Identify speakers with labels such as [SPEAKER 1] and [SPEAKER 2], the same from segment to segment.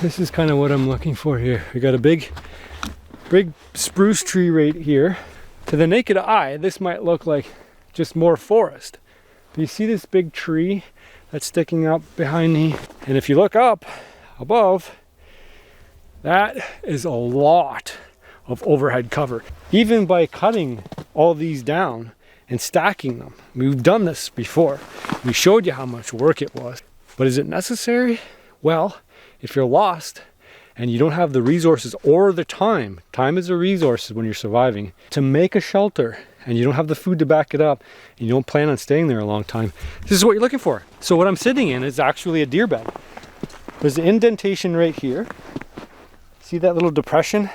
[SPEAKER 1] This is kind of what I'm looking for here. We got a big spruce tree right here. To the naked eye, this might look like just more forest. But you see this big tree that's sticking up behind me? And if you look up above, that is a lot of overhead cover. Even by cutting all these down and stacking them, we've done this before. We showed you how much work it was. But is it necessary? Well, if you're lost and you don't have the resources or the time is a resource when you're surviving, to make a shelter, and you don't have the food to back it up, and you don't plan on staying there a long time, this is what you're looking for. So what I'm sitting in is actually a deer bed. There's an indentation right here. See that little depression?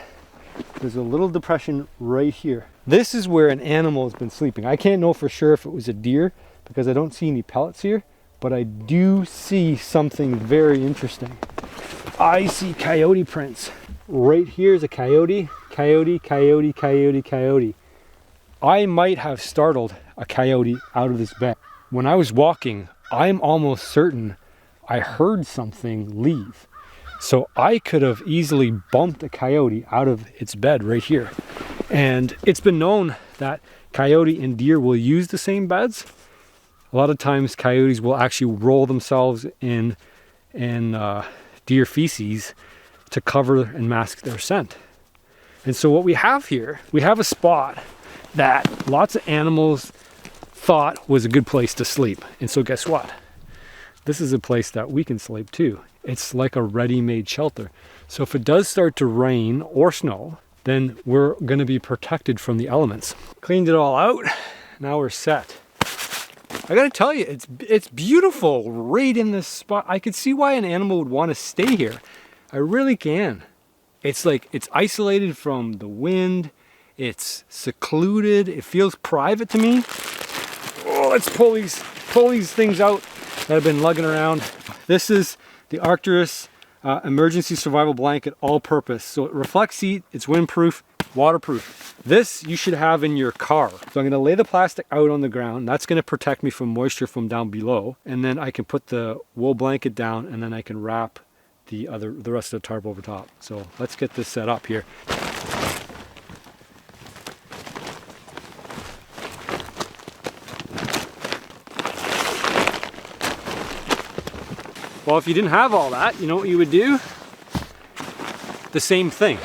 [SPEAKER 1] There's a little depression right here. This is where an animal has been sleeping. I can't know for sure if it was a deer because I don't see any pellets here, but I do see something very interesting. I see coyote prints. Right here is a coyote, coyote, coyote, coyote, coyote. I might have startled a coyote out of this bed. When I was walking, I'm almost certain I heard something leave. So I could have easily bumped a coyote out of its bed right here. And it's been known that coyote and deer will use the same beds. A lot of times coyotes will actually roll themselves in deer feces to cover and mask their scent. And so what we have here, we have a spot that lots of animals thought was a good place to sleep. And so guess what? This is a place that we can sleep too. It's like a ready-made shelter. So if it does start to rain or snow, then we're gonna be protected from the elements. Cleaned it all out, now we're set. I gotta tell you, it's beautiful right in this spot. I could see why an animal would want to stay here. I really can. It's like, it's isolated from the wind. It's secluded. It feels private to me. Oh, let's pull these things out that have been lugging around. This is the Arcturus emergency survival blanket, all purpose. So it reflects heat, it's windproof, waterproof. This you should have in your car. So I'm gonna lay the plastic out on the ground. That's gonna protect me from moisture from down below. And then I can put the wool blanket down and then I can wrap the rest of the tarp over top. So let's get this set up here. Well, if you didn't have all that, you know what you would do? The same thing.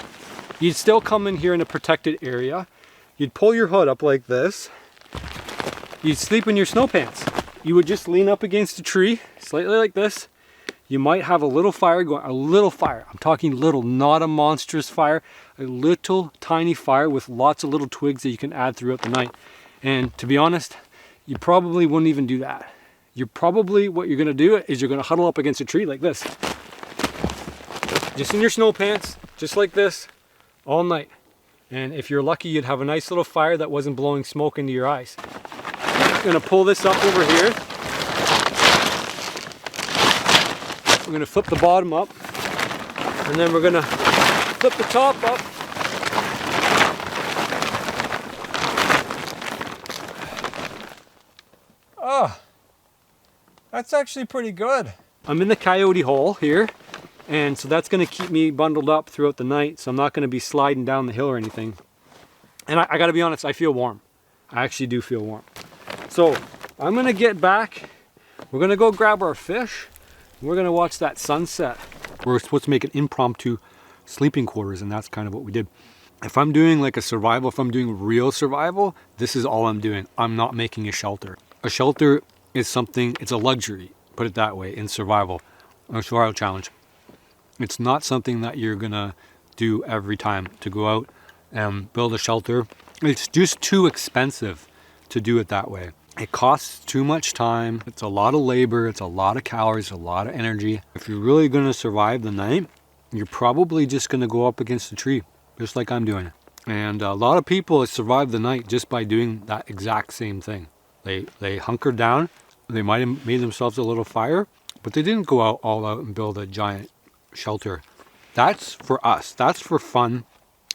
[SPEAKER 1] You'd still come in here in a protected area. You'd pull your hood up like this. You'd sleep in your snow pants. You would just lean up against a tree, slightly like this. You might have a little fire going, a little fire. I'm talking little, not a monstrous fire. A little tiny fire with lots of little twigs that you can add throughout the night. And to be honest, you probably wouldn't even do that. What you're gonna do is you're gonna huddle up against a tree like this. Just in your snow pants, just like this, all night. And if you're lucky, you'd have a nice little fire that wasn't blowing smoke into your eyes. I'm gonna pull this up over here. We're gonna flip the bottom up, and then we're gonna flip the top up. Oh, that's actually pretty good. I'm in the coyote hole here. And so that's gonna keep me bundled up throughout the night. So I'm not gonna be sliding down the hill or anything. And I gotta be honest, I feel warm. I actually do feel warm. So I'm gonna get back. We're gonna go grab our fish. We're gonna watch that sunset. We're supposed to make an impromptu sleeping quarters, and that's kind of what we did. If I'm doing like a survival, if I'm doing real survival, this is all I'm doing. I'm not making a shelter. A shelter is something, it's a luxury, put it that way, in survival, a survival challenge. It's not something that you're gonna do every time to go out and build a shelter. It's just too expensive to do it that way. It costs too much time. It's a lot of labor. It's a lot of calories, a lot of energy. If you're really gonna survive the night, you're probably just gonna go up against a tree, just like I'm doing. And a lot of people survive the night just by doing that exact same thing. They hunker down. They might have made themselves a little fire, but they didn't go out all out and build a giant shelter. That's for us. That's for fun.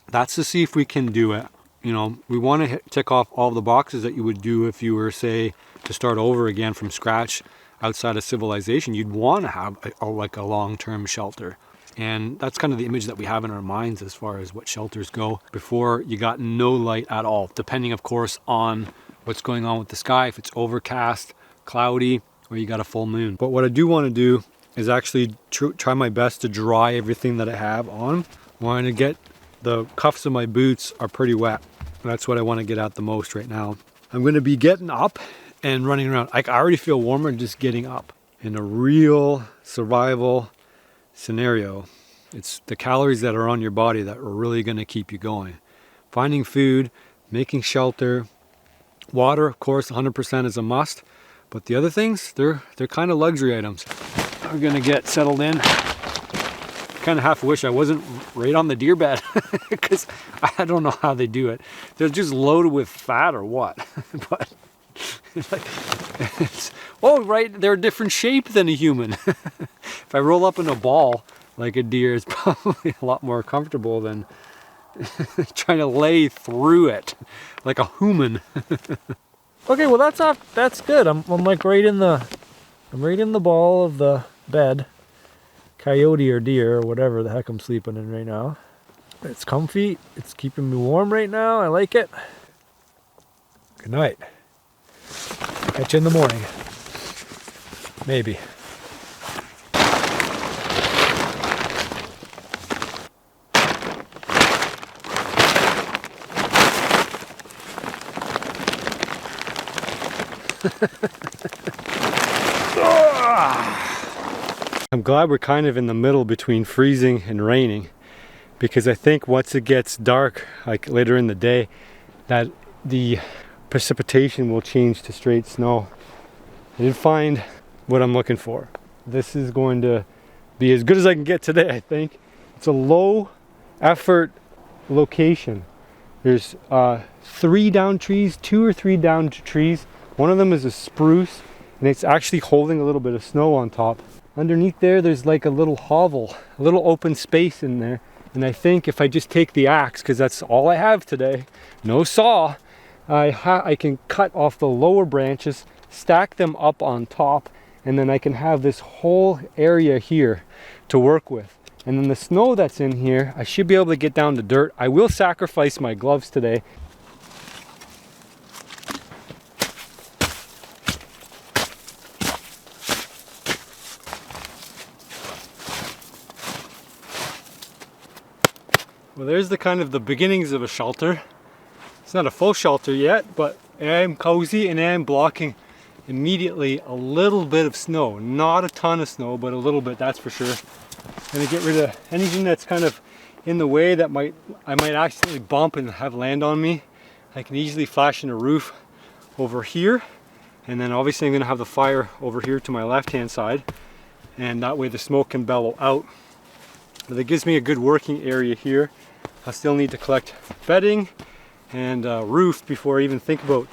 [SPEAKER 1] That's to see if we can do it. You know, we want to tick off all the boxes that you would do if you were, say, to start over again from scratch outside of civilization. You'd want to have like a long-term shelter. And that's kind of the image that we have in our minds as far as what shelters go. Before, you got no light at all, depending of course on what's going on with the sky, if it's overcast, cloudy, or you got a full moon. But what I do want to do is actually try my best to dry everything that I have on. I want to get the cuffs of my boots are pretty wet. That's what I want to get at the most right now. I'm going to be getting up and running around. I already feel warmer just getting up. In a real survival scenario, it's the calories that are on your body that are really going to keep you going. Finding food, making shelter, water, of course, 100% is a must. But the other things, they're kind of luxury items. We're going to get settled in. Kind of half wish I wasn't right on the deer bed because I don't know how they do it. They're just loaded with fat or what. But oh, right, they're a different shape than a human. If I roll up in a ball like a deer, it's probably a lot more comfortable than trying to lay through it like a human.
[SPEAKER 2] Okay, well that's good. I'm like right in the ball of the bed. Coyote or deer or whatever the heck I'm sleeping in right now. It's comfy. It's keeping me warm right now. I like it. Good night. Catch you in the morning. Maybe.
[SPEAKER 1] I'm glad we're kind of in the middle between freezing and raining, because I think once it gets dark, like later in the day, that the precipitation will change to straight snow. I didn't find what I'm looking for. This is going to be as good as I can get today, I think. It's a low effort location. There's 3 down trees, 2 or 3 down trees. One of them is a spruce, and it's actually holding a little bit of snow on top. Underneath there's like a little hovel, a little open space in there. And I think if I just take the axe, because that's all I have today, no saw, I can cut off the lower branches, stack them up on top, and then I can have this whole area here to work with. And then the snow that's in here, I should be able to get down to dirt. I will sacrifice my gloves today. Well, there's the kind of the beginnings of a shelter. It's not a full shelter yet, but I am cozy and I am blocking immediately a little bit of snow. Not a ton of snow, but a little bit, that's for sure. Gonna get rid of anything that's kind of in the way that I might accidentally bump and have land on me. I can easily fashion a roof over here, and then obviously I'm gonna have the fire over here to my left-hand side, and that way the smoke can bellow out. But it gives me a good working area here. I still need to collect bedding and roof before I even think about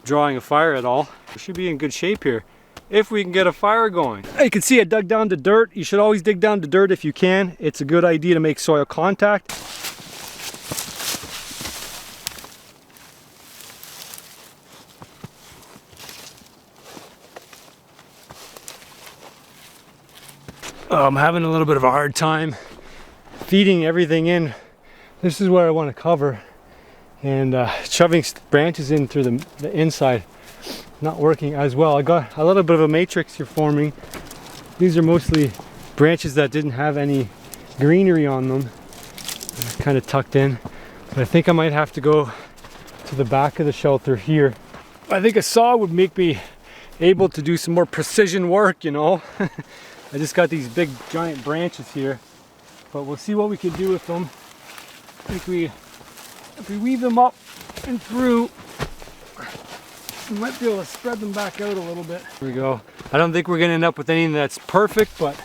[SPEAKER 1] drawing a fire at all. We should be in good shape here if we can get a fire going. You can see I dug down to dirt. You should always dig down to dirt if you can. It's a good idea to make soil contact. I'm having a little bit of a hard time feeding everything in. This is where I want to cover, and shoving branches in through the inside not working as well. I got a little bit of a matrix here forming. These are mostly branches that didn't have any greenery on them, kind of tucked in, but I think I might have to go to the back of the shelter here. I think a saw would make me able to do some more precision work, you know. I just got these big giant branches here, but we'll see what we can do with them. I think if we weave them up and through, we might be able to spread them back out a little bit. Here we go. I don't think we're going to end up with anything that's perfect, but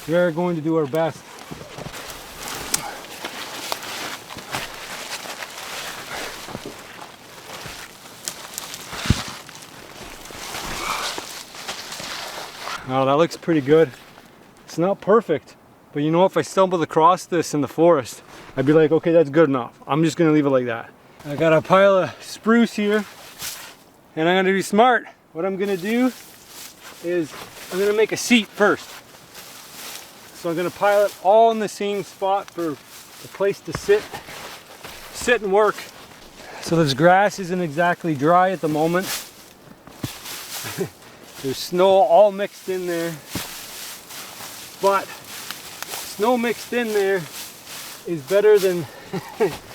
[SPEAKER 1] we are going to do our best. Oh, that looks pretty good. It's not perfect, but you know, if I stumbled across this in the forest, I'd be like, okay, that's good enough. I'm just gonna leave it like that. I got a pile of spruce here, and I'm gonna be smart. What I'm gonna do is I'm gonna make a seat first. So I'm gonna pile it all in the same spot for a place to sit and work. So this grass isn't exactly dry at the moment. There's snow all mixed in there. But snow mixed in there is better than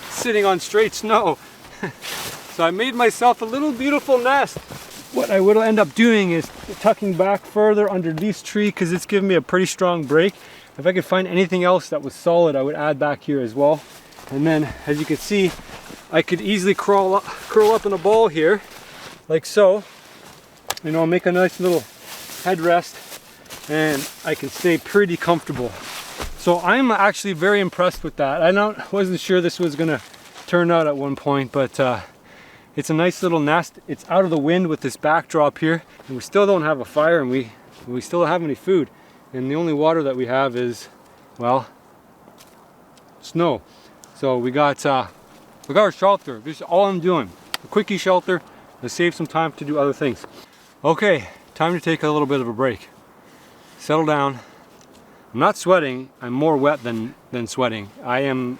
[SPEAKER 1] sitting on straight snow. So I made myself a little beautiful nest. What I will end up doing is tucking back further under this tree because it's giving me a pretty strong break. If I could find anything else that was solid, I would add back here as well. And then, as you can see, I could easily curl up in a ball here, like so. You know, make a nice little headrest, and I can stay pretty comfortable. So I'm actually very impressed with that. I wasn't sure this was gonna turn out at one point, but it's a nice little nest. It's out of the wind with this backdrop here, and we still don't have a fire, and we still don't have any food. And the only water that we have is, well, snow. So we got our shelter. This is all I'm doing. A quickie shelter to save some time to do other things. Okay, time to take a little bit of a break. Settle down. I'm not sweating. I'm more wet than sweating. I'm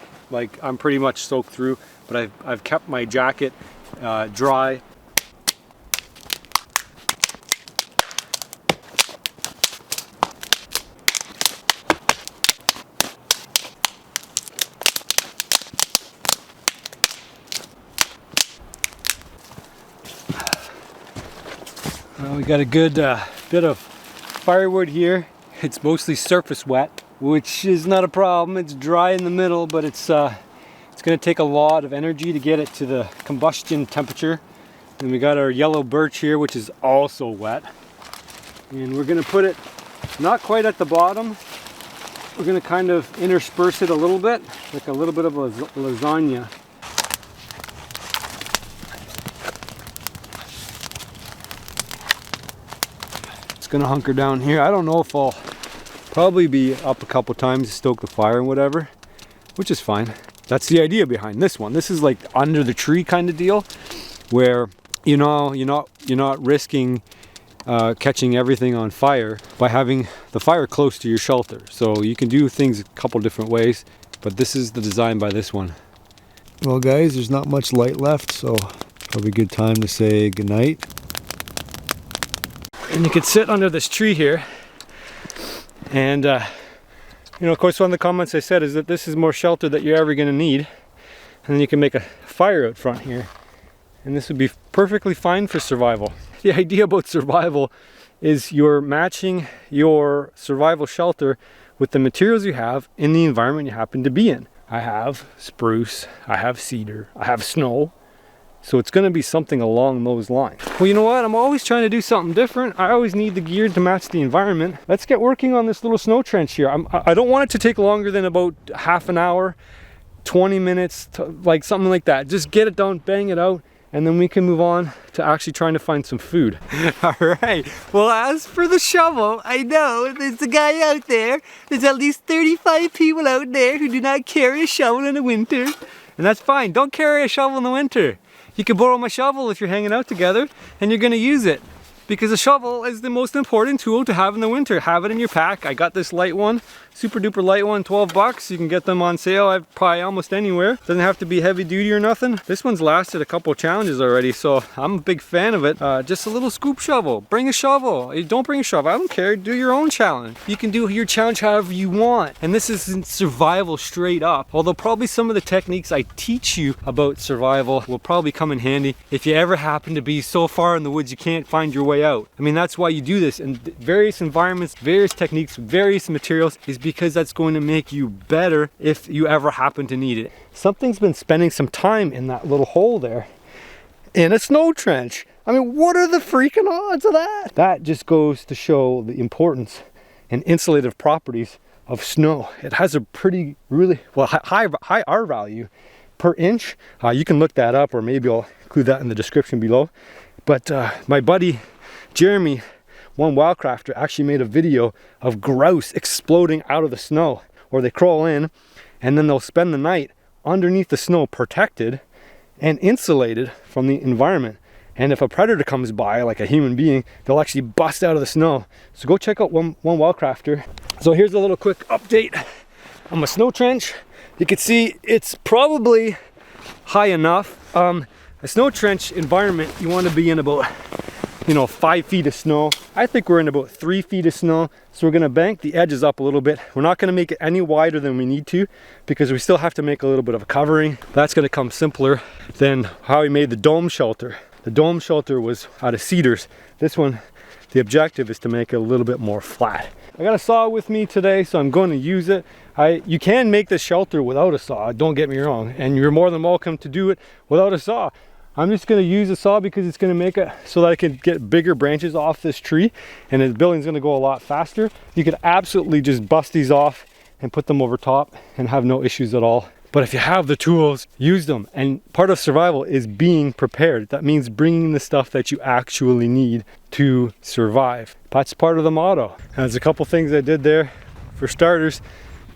[SPEAKER 1] pretty much soaked through, but I've kept my jacket dry. Well, we got a good bit of firewood here. It's mostly surface wet, which is not a problem. It's dry in the middle, but it's going to take a lot of energy to get it to the combustion temperature. And we got our yellow birch here, which is also wet. And we're going to put it not quite at the bottom. We're going to kind of intersperse it a little bit, like a little bit of a lasagna. Gonna hunker down here. I don't know if I'll probably be up a couple times to stoke the fire and whatever, which is fine. That's the idea behind this one. This is like under the tree kind of deal, where you're not risking catching everything on fire by having the fire close to your shelter. So you can do things a couple different ways, but this is the design by this one. Well guys, there's not much light left, so probably a good time to say goodnight. And you could sit under this tree here, and of course one of the comments I said is that this is more shelter that you're ever going to need, and then you can make a fire out front here, and this would be perfectly fine for survival. The idea about survival is you're matching your survival shelter with the materials you have in the environment you happen to be in. I have spruce, I have cedar, I have snow. So it's going to be something along those lines. Well, you know what? I'm always trying to do something different. I always need the gear to match the environment. Let's get working on this little snow trench here. I don't want it to take longer than about half an hour, 20 minutes, like something like that. Just get it done, bang it out, and then we can move on to actually trying to find some food. All right. Well, as for the shovel, I know there's a guy out there. There's at least 35 people out there who do not carry a shovel in the winter. And that's fine. Don't carry a shovel in the winter. You can borrow my shovel if you're hanging out together and you're gonna use it, because a shovel is the most important tool to have in the winter. Have it in your pack. I got this light one, super duper light one, 12 bucks. You can get them on sale at probably almost anywhere. Doesn't have to be heavy duty or nothing. This one's lasted a couple of challenges already, so I'm a big fan of it. Just a little scoop shovel. Bring a shovel. Don't bring a shovel, I don't care. Do your own challenge. You can do your challenge however you want. And this isn't survival straight up, although probably some of the techniques I teach you about survival will probably come in handy if you ever happen to be so far in the woods you can't find your way out. I mean, that's why you do this in various environments, various techniques, various materials, is because that's going to make you better if you ever happen to need it. Something's been spending some time in that little hole there in a snow trench. I mean, what are the freaking odds of that? That just goes to show the importance and insulative properties of snow. It has a really high R value per inch. You can look that up, or maybe I'll include that in the description below. But my buddy Jeremy, one wildcrafter, actually made a video of grouse exploding out of the snow, or they crawl in and then they'll spend the night underneath the snow, protected and insulated from the environment. And if a predator comes by, like a human being, they'll actually bust out of the snow. So go check out one Wildcrafter. So here's a little quick update on my snow trench. You can see it's probably high enough. A snow trench environment, you want to be in about, you know, 5 feet of snow. I think we're in about 3 feet of snow. So we're going to bank the edges up a little bit. We're not going to make it any wider than we need to, because we still have to make a little bit of a covering. That's going to come simpler than how we made the dome shelter. The dome shelter was out of cedars. This one, the objective is to make it a little bit more flat. I got a saw with me today, so I'm going to use it. You can make this shelter without a saw, don't get me wrong, and you're more than welcome to do it without a saw. I'm just going to use a saw because it's going to make it so that I can get bigger branches off this tree, and the building's going to go a lot faster. You could absolutely just bust these off and put them over top and have no issues at all. But if you have the tools, use them. And part of survival is being prepared. That means bringing the stuff that you actually need to survive. That's part of the motto. And there's a couple things I did there. For starters,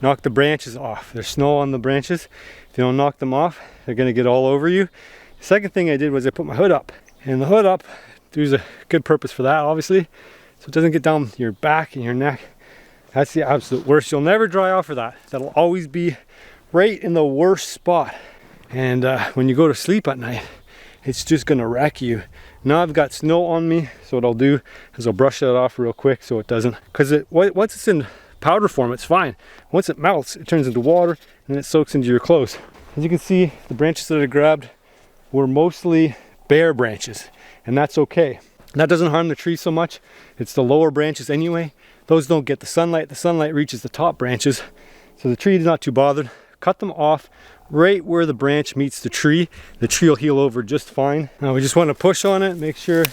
[SPEAKER 1] knock the branches off. There's snow on the branches. If you don't knock them off, they're gonna get all over you. The second thing I did was I put my hood up. And the hood up, there's a good purpose for that, obviously. So it doesn't get down your back and your neck. That's the absolute worst. You'll never dry off for that. That'll always be right in the worst spot. And when you go to sleep at night, it's just gonna wreck you. Now I've got snow on me, so what I'll do is I'll brush that off real quick so it doesn't, because once it's in powder form, it's fine. Once it melts, it turns into water and then it soaks into your clothes. As you can see, the branches that I grabbed were mostly bare branches, and that's okay. And that doesn't harm the tree so much. It's the lower branches anyway. Those don't get the sunlight. The sunlight reaches the top branches, so the tree is not too bothered. Cut them off right where the branch meets the tree. The tree will heal over just fine. Now we just want to push on it, make sure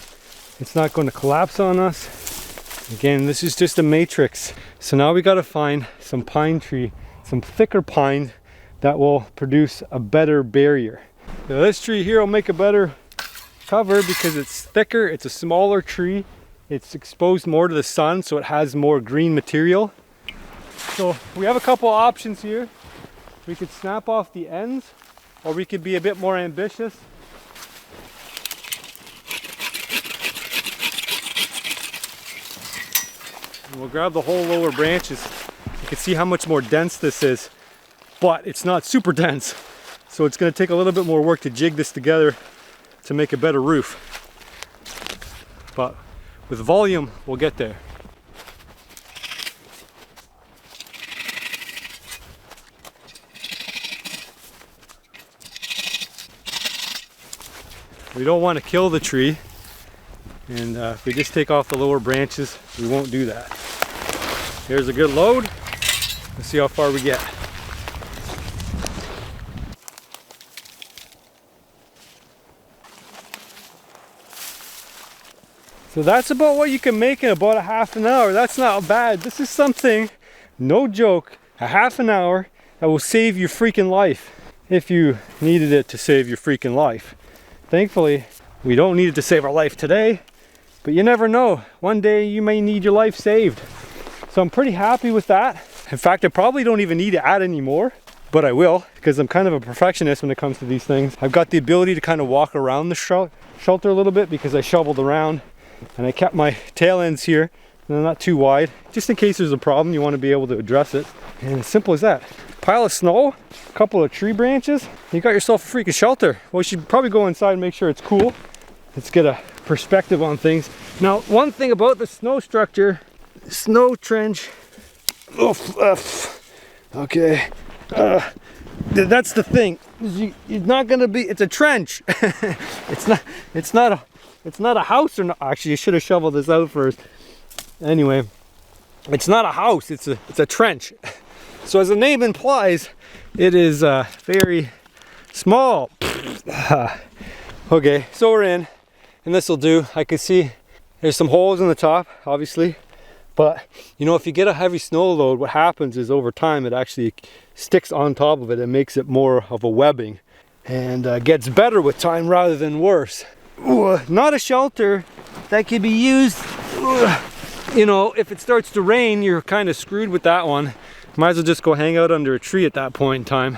[SPEAKER 1] it's not going to collapse on us. Again, this is just a matrix. So now we got to find some pine tree, some thicker pine that will produce a better barrier. Now this tree here will make a better cover because it's thicker, it's a smaller tree, it's exposed more to the sun, so it has more green material. So we have a couple options here. We could snap off the ends, or we could be a bit more ambitious. And we'll grab the whole lower branches. You can see how much more dense this is, but it's not super dense. So it's going to take a little bit more work to jig this together to make a better roof. But with volume, we'll get there. We don't want to kill the tree, and if we just take off the lower branches, we won't do that. Here's a good load. Let's see how far we get. So that's about what you can make in about a half an hour. That's not bad. This is something, no joke, a half an hour that will save your freaking life if you needed it to save your freaking life. Thankfully, we don't need it to save our life today, but you never know. One day you may need your life saved. So I'm pretty happy with that. In fact, I probably don't even need to add any more, but I will, because I'm kind of a perfectionist when it comes to these things. I've got the ability to kind of walk around the shelter a little bit because I shoveled around and I kept my tail ends here. They're not too wide, just in case there's a problem, you want to be able to address it. And as simple as that. Pile of snow, a couple of tree branches, you got yourself a freaking shelter. Well, you should probably go inside and make sure it's cool. Let's get a perspective on things. Now, one thing about the snow structure, snow trench, okay, that's the thing. You're not gonna be, it's a trench. it's not a house, or not. Actually, you should have shoveled this out first. Anyway, it's not a house, it's a trench. So as the name implies, it is very small. Okay, so we're in, and this will do. I can see there's some holes in the top, obviously, but you know, if you get a heavy snow load, what happens is over time it actually sticks on top of it and makes it more of a webbing, and gets better with time rather than worse. Ooh, not a shelter that can be used. You know, if it starts to rain, you're kind of screwed with that one. Might as well just go hang out under a tree at that point in time.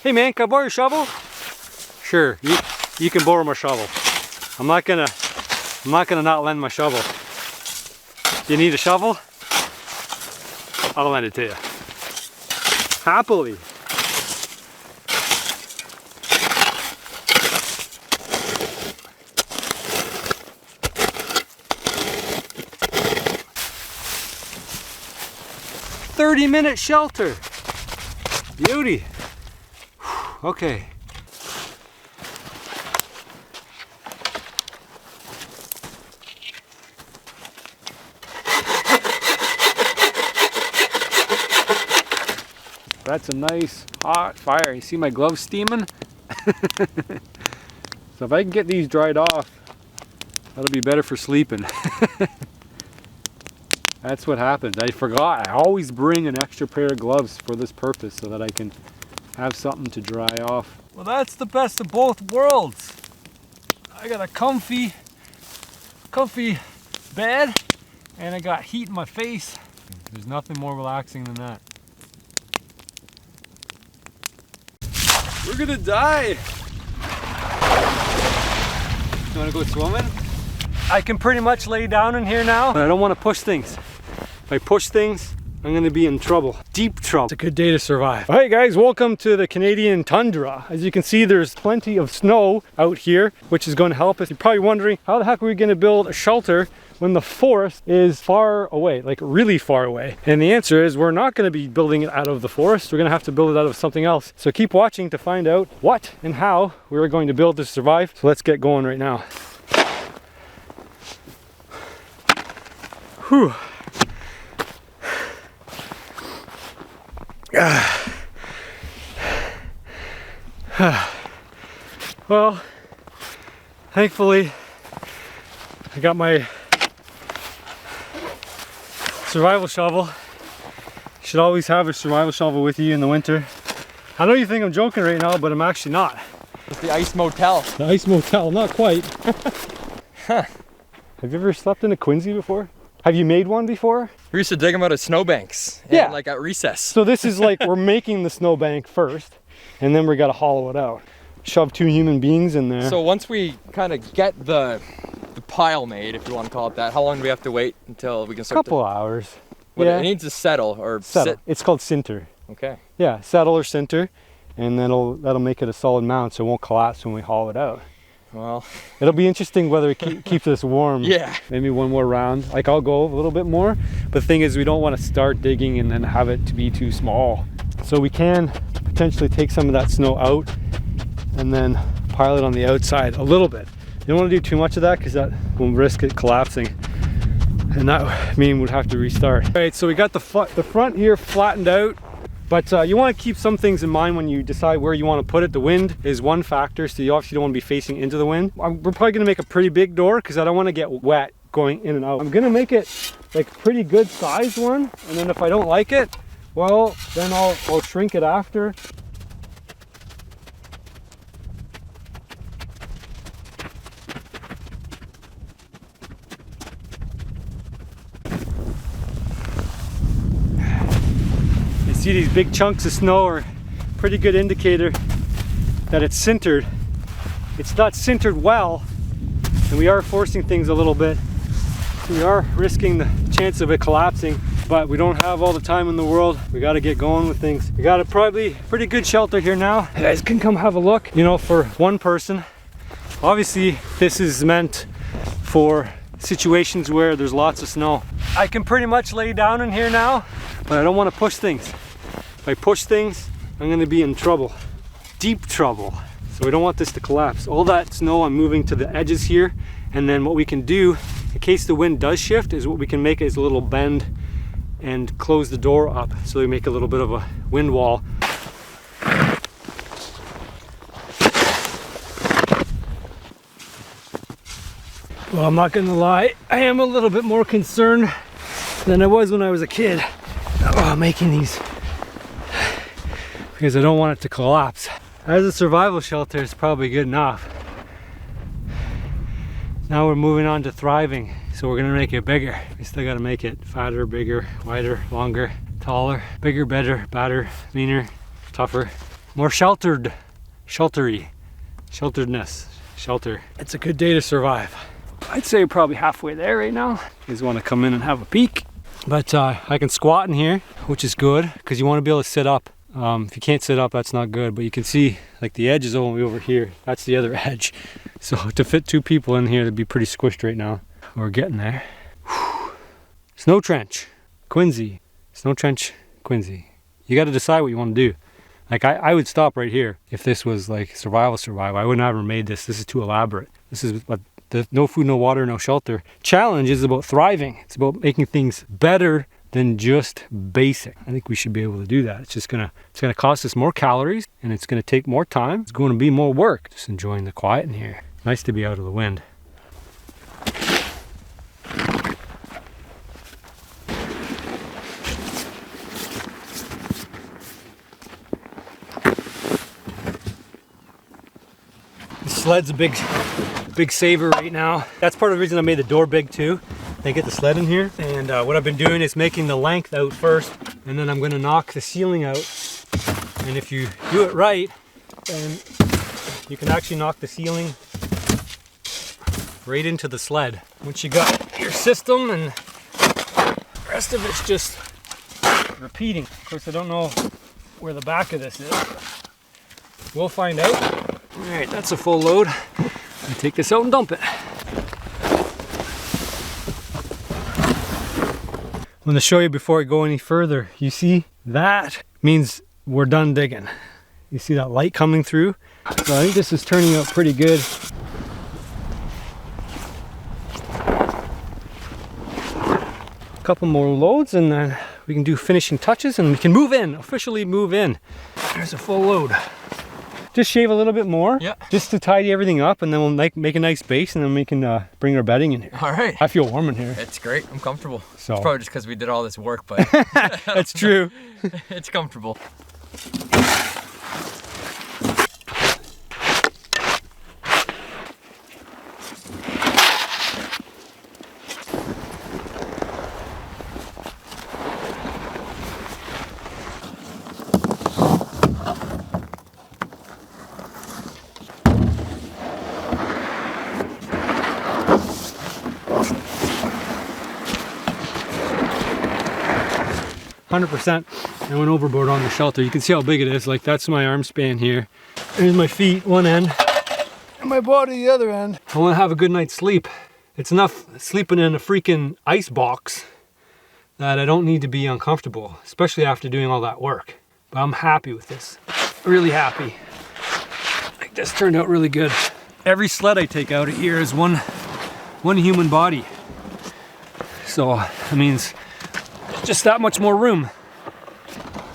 [SPEAKER 1] Hey man, can I borrow your shovel? Sure, you can borrow my shovel. I'm not gonna not lend my shovel. You need a shovel? I'll lend it to you. Happily. "30-minute shelter." Beauty. Whew, okay. That's a nice hot fire. You see my gloves steaming? So if I can get these dried off, that'll be better for sleeping. That's what happens. I forgot. I always bring an extra pair of gloves for this purpose so that I can have something to dry off.
[SPEAKER 2] Well, that's the best of both worlds. I got a comfy bed, and I got heat in my face. There's nothing more relaxing than that.
[SPEAKER 1] We're gonna die. You wanna go swimming? I can pretty much lay down in here now, but I don't want to push things. If I push things, I'm gonna be in trouble. Deep trouble. It's a good day to survive. All right guys, welcome to the Canadian tundra. As you can see, there's plenty of snow out here, which is going to help us. You're probably wondering, how the heck are we gonna build a shelter when the forest is far away, like really far away? And the answer is we're not gonna be building it out of the forest. We're gonna have to build it out of something else. So keep watching to find out what and how we're going to build to survive. So let's get going right now. Whew. Well, thankfully I got my survival shovel. You should always have a survival shovel with you in the winter. I know you think I'm joking right now, but I'm actually not.
[SPEAKER 3] It's the ice motel.
[SPEAKER 1] The ice motel, not quite. Huh. Have you ever slept in a Quinzee before? Have you made one before?
[SPEAKER 3] We used to dig them out of snowbanks.
[SPEAKER 1] Yeah.
[SPEAKER 3] Like at recess.
[SPEAKER 1] So this is like we're making the snowbank first, and then we got to hollow it out. Shove 2 human beings in there.
[SPEAKER 3] So once we kind of get the pile made, if you want to call it that, how long do we have to wait until we can start?
[SPEAKER 1] Couple hours.
[SPEAKER 3] But
[SPEAKER 1] yeah.
[SPEAKER 3] it needs to settle or
[SPEAKER 1] Settle.
[SPEAKER 3] sit.
[SPEAKER 1] It's called sinter.
[SPEAKER 3] Okay.
[SPEAKER 1] Yeah, settle or sinter, and that'll make it a solid mount, so it won't collapse when we haul it out.
[SPEAKER 3] Well,
[SPEAKER 1] it'll be interesting whether it keeps us warm.
[SPEAKER 3] Yeah.
[SPEAKER 1] Maybe one more round. Like I'll go a little bit more, but the thing is we don't want to start digging and then have it to be too small. So we can potentially take some of that snow out and then pile it on the outside a little bit. You don't want to do too much of that because that will risk it collapsing, and that means we'd have to restart. All right, so we got the front here flattened out. But you want to keep some things in mind when you decide where you want to put it. The wind is one factor, so you obviously don't want to be facing into the wind. We're probably going to make a pretty big door because I don't want to get wet going in and out. I'm going to make it like a pretty good sized one, and then if I don't like it, well, then I'll shrink it after. See, these big chunks of snow are a pretty good indicator that it's sintered. It's not sintered well, and we are forcing things a little bit. So we are risking the chance of it collapsing, but we don't have all the time in the world. We got to get going with things. We got a probably pretty good shelter here now. You guys can come have a look. You know, for one person. Obviously, this is meant for situations where there's lots of snow. I can pretty much lay down in here now, but I don't want to push things. If I push things, I'm going to be in trouble. Deep trouble. So we don't want this to collapse. All that snow I'm moving to the edges here, and then what we can do in case the wind does shift is what we can make is a little bend and close the door up so we make a little bit of a wind wall. Well, I'm not gonna lie, I am a little bit more concerned than I was when I was a kid about making these, because I don't want it to collapse. As a survival shelter, it's probably good enough. Now we're moving on to thriving, so we're gonna make it bigger. We still gotta make it fatter, bigger, wider, longer, taller, bigger, better, badder, leaner, tougher. more shelteredness, shelter. It's a good day to survive. I'd say probably halfway there right now. You guys want to come in and have a peek. But I can squat in here, which is good because you want to be able to sit up. If you can't sit up, that's not good. But you can see like the edge is only over here. That's the other edge. So to fit 2 people in here, it'd be pretty squished right now. We're getting there. Whew. Snow trench, Quinzee. Snow trench, Quinzee. You got to decide what you want to do. Like I would stop right here if this was like survival. I would not have made this. This is too elaborate. This is what the no food, no water, no shelter challenge is about. Thriving. It's about making things better than just basic. I think we should be able to do that. It's gonna cost us more calories and it's gonna take more time. It's going to be more work. Just enjoying the quiet in here. Nice to be out of the wind. Sled's a big saver right now. That's part of the reason I made the door big too. They get the sled in here. And what I've been doing is making the length out first, and then I'm gonna knock the ceiling out. And if you do it right, then you can actually knock the ceiling right into the sled. Once you got your system, and the rest of it's just repeating. Of course, I don't know where the back of this is. We'll find out. All right, that's a full load. I take this out and dump it. I want to show you before I go any further. You see, that means we're done digging. You see that light coming through? So I think this is turning out pretty good. A couple more loads and then we can do finishing touches and we can move in, officially move in. There's a full load. Just shave a little bit more, just to tidy everything up, and then we'll make a nice base, and then we can bring our bedding in here.
[SPEAKER 3] All right.
[SPEAKER 1] I feel warm in here.
[SPEAKER 3] It's great. I'm comfortable.
[SPEAKER 1] So
[SPEAKER 3] it's probably just because we did all this work, but
[SPEAKER 1] that's true.
[SPEAKER 3] It's comfortable.
[SPEAKER 1] 100%. I went overboard on the shelter. You can see how big it is. Like, that's my arm span here. There's my feet, one end, and my body, the other end. I want to have a good night's sleep. It's enough sleeping in a freaking ice box that I don't need to be uncomfortable, especially after doing all that work. But I'm happy with this. Really happy. Like, this turned out really good. Every sled I take out of here is one human body. So that means just that much more room.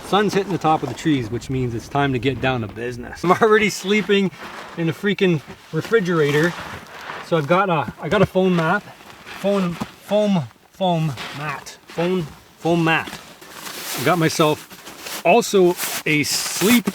[SPEAKER 1] Sun's hitting the top of the trees, which means it's time to get down to business. I'm already sleeping in a freaking refrigerator. So I got a foam mat. Foam mat. I got myself also a sleep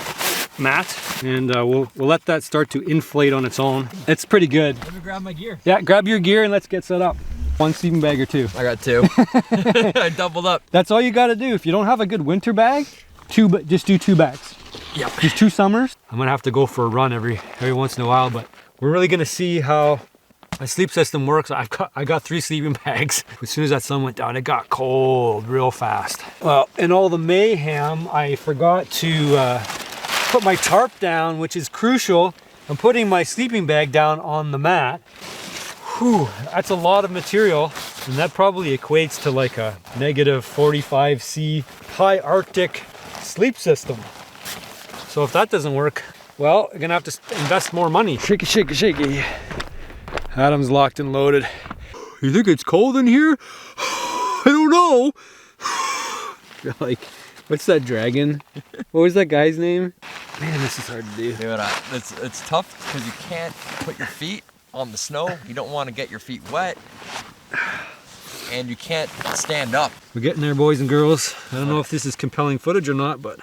[SPEAKER 1] mat, and we'll let that start to inflate on its own. It's pretty good.
[SPEAKER 3] Let me grab my gear.
[SPEAKER 1] Yeah, grab your gear and let's get set up. One sleeping bag or two.
[SPEAKER 3] I got two. I doubled up.
[SPEAKER 1] That's all you got to do. If you don't have a good winter bag, just do 2 bags.
[SPEAKER 3] Yep.
[SPEAKER 1] Just 2 summers. I'm gonna have to go for a run every once in a while, but we're really gonna see how my sleep system works. I got 3 sleeping bags. As soon as that sun went down, it got cold real fast. Well, in all the mayhem, I forgot to put my tarp down, which is crucial. I'm putting my sleeping bag down on the mat. Whew, that's a lot of material, and that probably equates to like a -45°C high Arctic sleep system. So if that doesn't work, well, you're gonna have to invest more money. Shaky, shaky, shaky. Adam's locked and loaded. You think it's cold in here? I don't know. Like, what's that dragon? What was that guy's name? Man, this is hard to do.
[SPEAKER 3] Dude, it's tough because you can't put your feet on the snow. You don't want to get your feet wet, and you can't stand up.
[SPEAKER 1] We're getting there, boys and girls. I don't know if this is compelling footage or not, but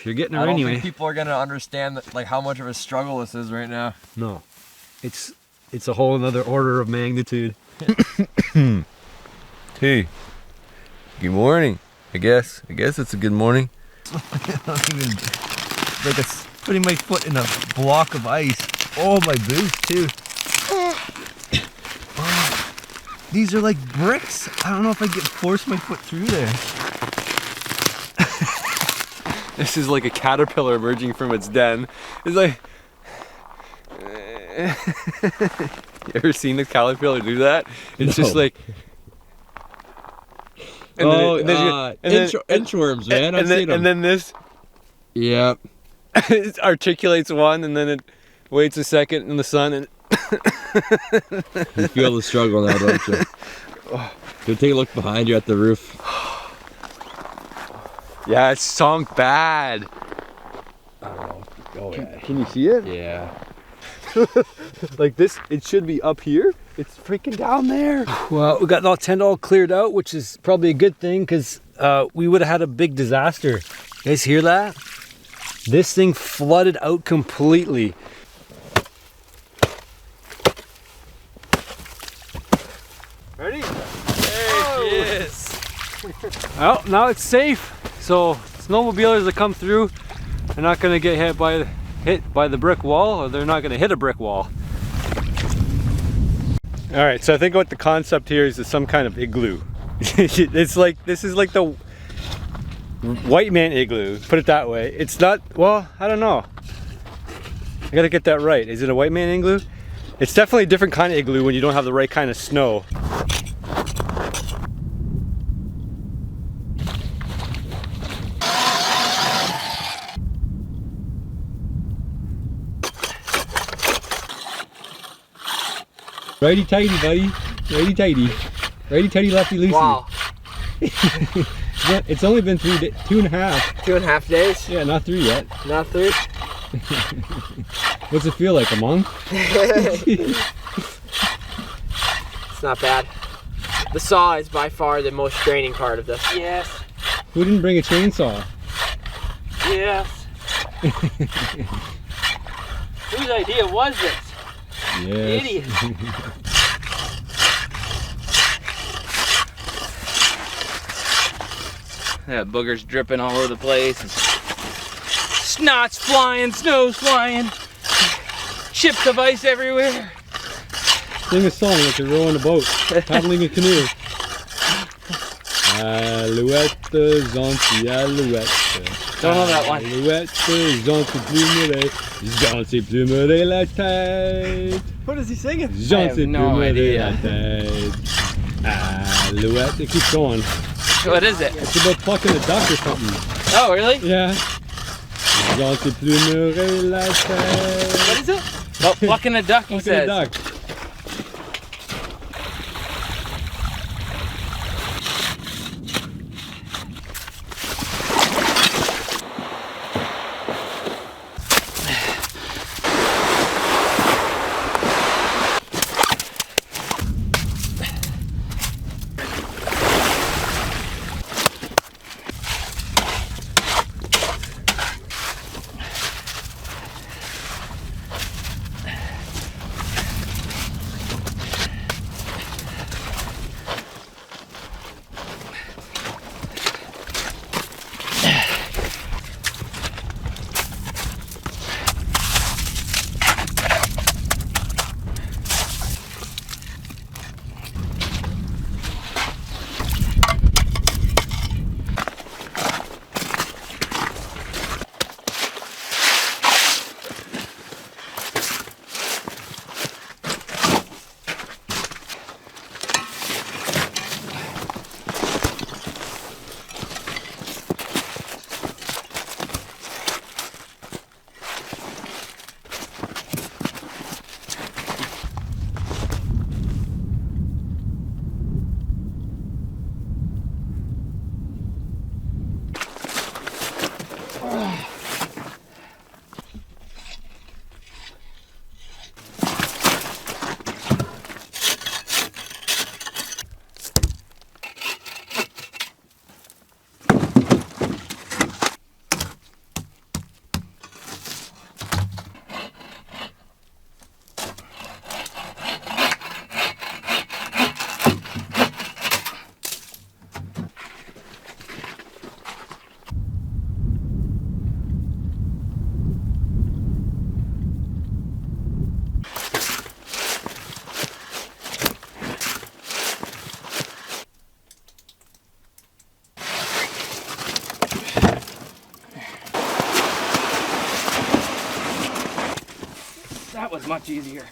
[SPEAKER 1] you're getting there anyway.
[SPEAKER 3] I don't think people are gonna understand that, like, how much of a struggle this is right now.
[SPEAKER 1] No, it's a whole another order of magnitude.
[SPEAKER 4] Hey, good morning. I guess it's a good morning.
[SPEAKER 3] putting my foot in a block of ice. Oh, my boots too. Oh, these are like bricks. I don't know if I can force my foot through there.
[SPEAKER 1] This is like a caterpillar emerging from its den. It's like, you ever seen a caterpillar do that? It's just like,
[SPEAKER 3] inchworms, man. I've seen them.
[SPEAKER 1] And then this,
[SPEAKER 3] Yep.
[SPEAKER 1] it articulates one, and then it waits a second in the sun, and
[SPEAKER 3] You feel the struggle now, don't you? Go take a look behind you at the roof.
[SPEAKER 1] yeah, it's sunk bad.
[SPEAKER 3] Oh yeah.
[SPEAKER 1] Can you see it?
[SPEAKER 3] Yeah.
[SPEAKER 1] Like this, it should be up here. It's freaking down there. Well, we got all tent all cleared out, which is probably a good thing because we would have had a big disaster. You guys hear that? This thing flooded out completely. Ready?
[SPEAKER 3] There she is.
[SPEAKER 1] Well, now it's safe. So snowmobilers that come through are not going to get hit by the brick wall, or they're not going to hit a brick wall. All right, so I think what the concept here is some kind of igloo. It's like, this is like the white man igloo, put it that way. It's not, well, I don't know. I gotta get that right. Is it a white man igloo? It's definitely a different kind of igloo when you don't have the right kind of snow. Righty tighty, buddy. Righty tighty. Righty tighty, lefty loosey.
[SPEAKER 4] Wow.
[SPEAKER 1] It's only been 2.5.
[SPEAKER 4] 2.5 days?
[SPEAKER 1] Yeah, not 3 yet.
[SPEAKER 4] Not 3?
[SPEAKER 1] What's it feel like, a month?
[SPEAKER 4] It's not bad. The saw is by far the most draining part of this. Yes.
[SPEAKER 1] Who didn't bring a chainsaw?
[SPEAKER 4] Yes. Whose idea was this?
[SPEAKER 1] Yes.
[SPEAKER 4] Idiot. That booger's dripping all over the place. Snot's flying, snow's flying. Chips of ice everywhere.
[SPEAKER 1] Sing a song like you're rowing a boat, paddling a canoe. Alouette, gentille alouette.
[SPEAKER 4] Don't know that one.
[SPEAKER 1] Alouette, gentille plumerée, gentille plumerée la tête.
[SPEAKER 3] What is he singing?
[SPEAKER 1] Gentille
[SPEAKER 4] no
[SPEAKER 1] plumerée
[SPEAKER 4] idea.
[SPEAKER 1] la tête. Alouette, it keeps going.
[SPEAKER 4] What is it?
[SPEAKER 1] It's about plucking a duck or something.
[SPEAKER 4] Oh, really?
[SPEAKER 1] Yeah. Gentille plumerée la tête.
[SPEAKER 4] What is it? Oh, plucking a duck, he
[SPEAKER 1] Plucking a
[SPEAKER 4] says.
[SPEAKER 1] duck.
[SPEAKER 4] was much easier.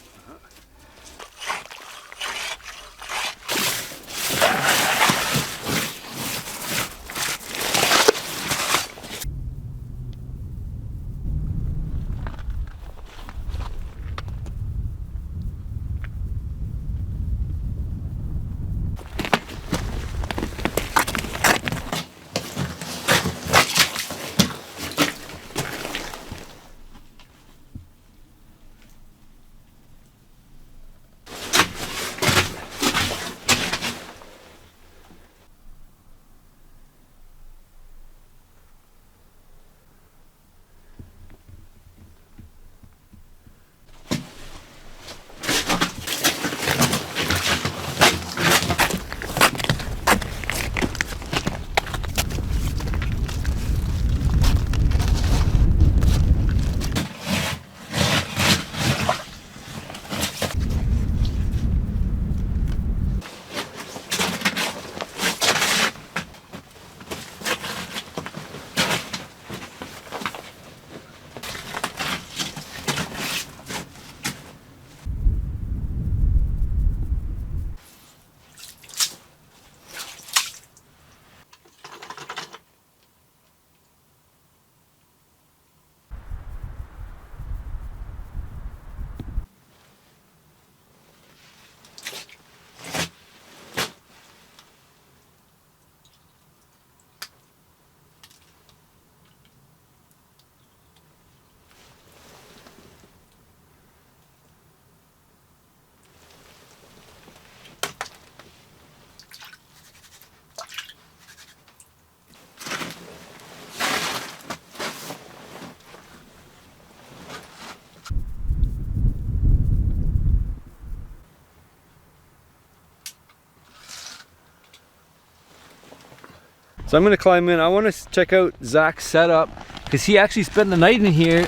[SPEAKER 1] So I'm gonna climb in. I want to check out Zach's setup because he actually spent the night in here.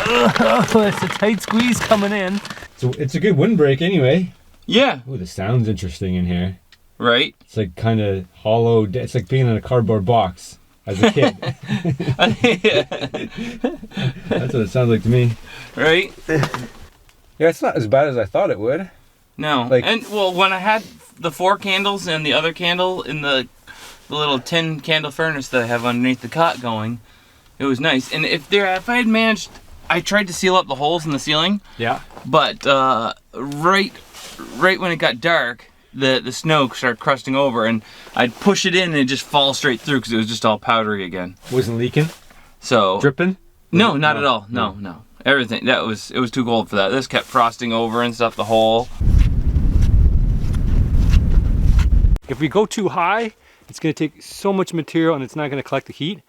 [SPEAKER 1] It's a tight squeeze coming in. So it's a good windbreak anyway.
[SPEAKER 4] Yeah.
[SPEAKER 1] Ooh, the sound's interesting in here.
[SPEAKER 4] Right.
[SPEAKER 1] It's like kind of hollow. It's like being in a cardboard box as a kid. That's what it sounds like to me.
[SPEAKER 4] Right.
[SPEAKER 1] Yeah, it's not as bad as I thought it would.
[SPEAKER 4] No.
[SPEAKER 1] Like,
[SPEAKER 4] and well, when I had the 4 candles and the other candle in the little tin candle furnace that I have underneath the cot going, it was nice. And if I had managed, I tried to seal up the holes in the ceiling.
[SPEAKER 1] Yeah.
[SPEAKER 4] But right when it got dark, the snow started crusting over, and I'd push it in and it'd just fall straight through because it was just all powdery again.
[SPEAKER 1] Wasn't leaking?
[SPEAKER 4] So
[SPEAKER 1] Dripping?
[SPEAKER 4] No, not at all. No. Everything it was too cold for that. This kept frosting over and stuff the hole.
[SPEAKER 1] If we go too high, it's going to take so much material and it's not going to collect the heat.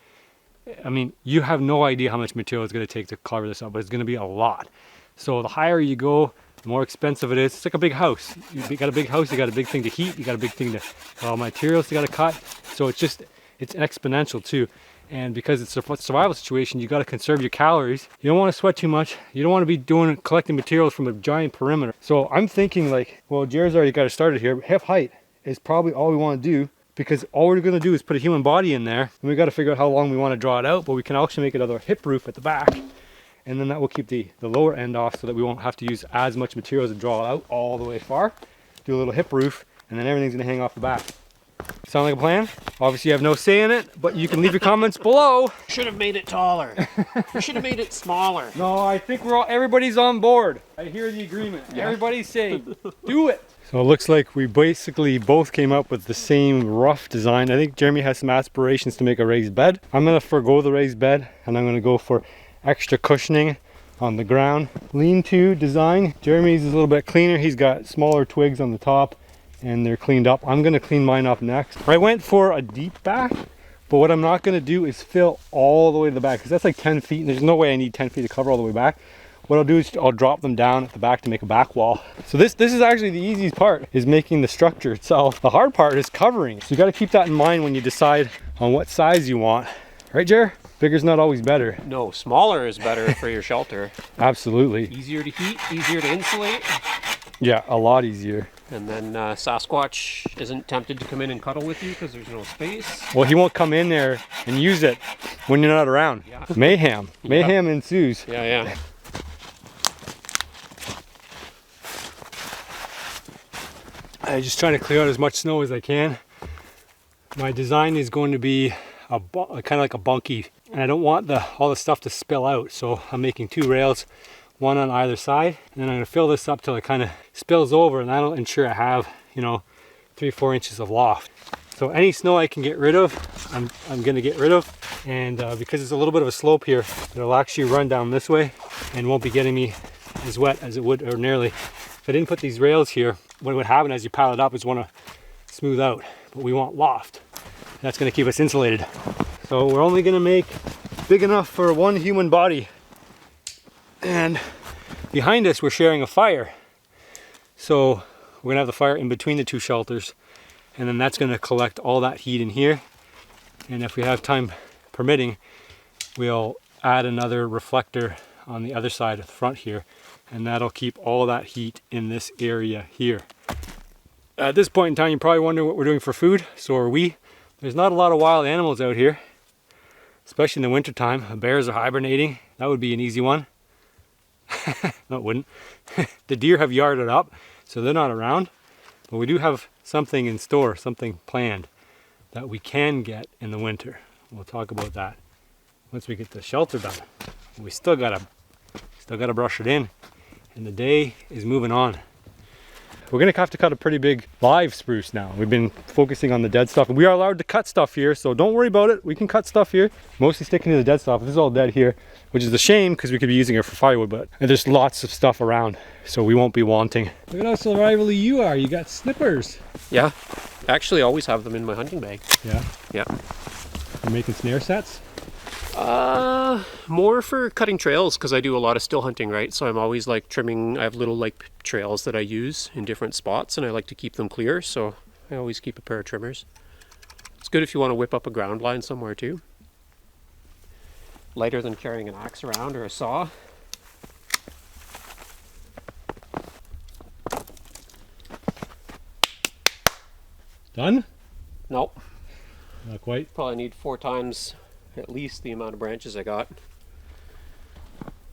[SPEAKER 1] I mean, you have no idea how much material it's going to take to cover this up, but it's going to be a lot. So the higher you go, the more expensive it is. It's like a big house. You got a big house, you got a big thing to heat, you got a big thing to materials you got to cut. So it's exponential too. And because it's a survival situation, you got to conserve your calories. You don't want to sweat too much. You don't want to be collecting materials from a giant perimeter. So I'm thinking like, well, Jared's already got it started here. Half height is probably all we want to do, because all we're going to do is put a human body in there, and we got to figure out how long we want to draw it out, but we can actually make another hip roof at the back, and then that will keep the lower end off so that we won't have to use as much material to draw it out all the way far. Do a little hip roof, and then everything's going to hang off the back. Sound like a plan? Obviously you have no say in it, but you can leave your comments below.
[SPEAKER 5] Should have made it taller. You should have made it smaller.
[SPEAKER 1] No, I think everybody's on board. I hear the agreement. Yeah. Everybody's saying, do it. So it looks like we basically both came up with the same rough design. I think Jeremy has some aspirations to make a raised bed. I'm gonna forgo the raised bed, and I'm gonna go for extra cushioning on the ground. Lean-to design. Jeremy's is a little bit cleaner. He's got smaller twigs on the top, and they're cleaned up. I'm gonna clean mine up next. I went for a deep back, but what I'm not gonna do is fill all the way to the back, because that's like 10 feet, and there's no way I need 10 feet to cover all the way back. What I'll do is I'll drop them down at the back to make a back wall. So this is actually the easiest part, is making the structure itself. The hard part is covering. So you got to keep that in mind when you decide on what size you want. Right, Jer? Bigger's not always better.
[SPEAKER 5] No, smaller is better for your shelter.
[SPEAKER 1] Absolutely.
[SPEAKER 5] Easier to heat, easier to insulate.
[SPEAKER 1] Yeah, a lot easier.
[SPEAKER 5] And then Sasquatch isn't tempted to come in and cuddle with you because there's no space.
[SPEAKER 1] Well, he won't come in there and use it when you're not around.
[SPEAKER 5] Yeah.
[SPEAKER 1] Mayhem. Mayhem ensues.
[SPEAKER 5] Yeah.
[SPEAKER 1] I'm just trying to clear out as much snow as I can. My design is going to be kind of like a bunkie, and I don't want all the stuff to spill out, so I'm making 2 rails, one on either side, and then I'm going to fill this up till it kind of spills over, and that'll ensure I have, you know, 3-4 inches of loft. So any snow I can get rid of, I'm going to get rid of, and because it's a little bit of a slope here, it'll actually run down this way and won't be getting me as wet as it would ordinarily. If I didn't put these rails here, what would happen as you pile it up is want to smooth out, but we want loft. That's going to keep us insulated. So we're only going to make big enough for 1 human body. And behind us, we're sharing a fire. So we're going to have the fire in between the 2 shelters. And then that's going to collect all that heat in here. And if we have time permitting, we'll add another reflector on the other side of the front here. And that'll keep all that heat in this area here. At this point in time, you're probably wondering what we're doing for food. So are we. There's not a lot of wild animals out here, especially in the wintertime. Bears are hibernating. That would be an easy one. No, it wouldn't. The deer have yarded up, so they're not around. But we do have something in store, something planned that we can get in the winter. We'll talk about that once we get the shelter done. We still gotta brush it in, and the day is moving on. We're gonna have to cut a pretty big live spruce now. We've been focusing on the dead stuff. We are allowed to cut stuff here, so don't worry about it. We can cut stuff here. Mostly sticking to the dead stuff. This is all dead here, which is a shame because we could be using it for firewood, but there's lots of stuff around, so we won't be wanting.
[SPEAKER 2] Look at how survivally you are. You got snippers.
[SPEAKER 5] Yeah. Actually, I always have them in my hunting bag.
[SPEAKER 2] Yeah.
[SPEAKER 5] Yeah.
[SPEAKER 2] You're making snare sets?
[SPEAKER 5] More for cutting trails because I do a lot of still hunting, right? So I'm always like trimming. I have little like trails that I use in different spots, and I like to keep them clear. So I always keep a pair of trimmers. It's good if you want to whip up a ground line somewhere too. Lighter than carrying an axe around or a saw.
[SPEAKER 2] Done?
[SPEAKER 5] Nope.
[SPEAKER 2] Not quite.
[SPEAKER 5] Probably need 4 times at least the amount of branches I got.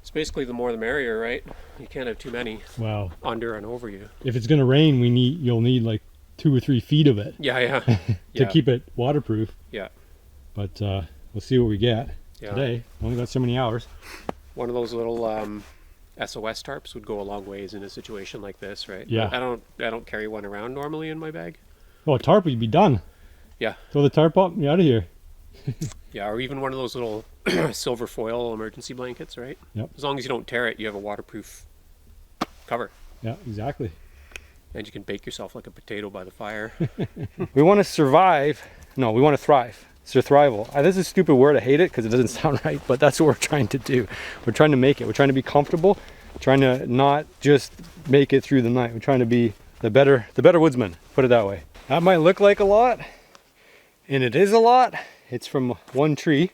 [SPEAKER 5] It's basically the more the merrier, right? You can't have too many
[SPEAKER 2] Wow.
[SPEAKER 5] under and over you.
[SPEAKER 2] If it's gonna rain, you'll need like 2 or 3 feet of it
[SPEAKER 5] Yeah.
[SPEAKER 2] to keep it waterproof.
[SPEAKER 5] Yeah.
[SPEAKER 2] But we'll see what we get
[SPEAKER 5] Yeah.
[SPEAKER 2] today. Only got so many hours.
[SPEAKER 5] One of those little SOS tarps would go a long ways in a situation like this, right?
[SPEAKER 2] Yeah.
[SPEAKER 5] I don't carry one around normally in my bag.
[SPEAKER 2] Oh, a tarp would be done.
[SPEAKER 5] Yeah.
[SPEAKER 2] Throw the tarp up and you're out of here.
[SPEAKER 5] Yeah, or even one of those little silver foil emergency blankets, right?
[SPEAKER 2] Yep.
[SPEAKER 5] As long as you don't tear it, you have a waterproof cover.
[SPEAKER 2] Yeah, exactly.
[SPEAKER 5] And you can bake yourself like a potato by the fire.
[SPEAKER 1] We want to survive. No, we want to thrive. Survival. This is a stupid word. I hate it because it doesn't sound right, but that's what we're trying to do. We're trying to make it. We're trying to be comfortable. Trying to not just make it through the night. We're trying to be the better woodsman. Put it that way. That might look like a lot, and it is a lot. It's from one tree.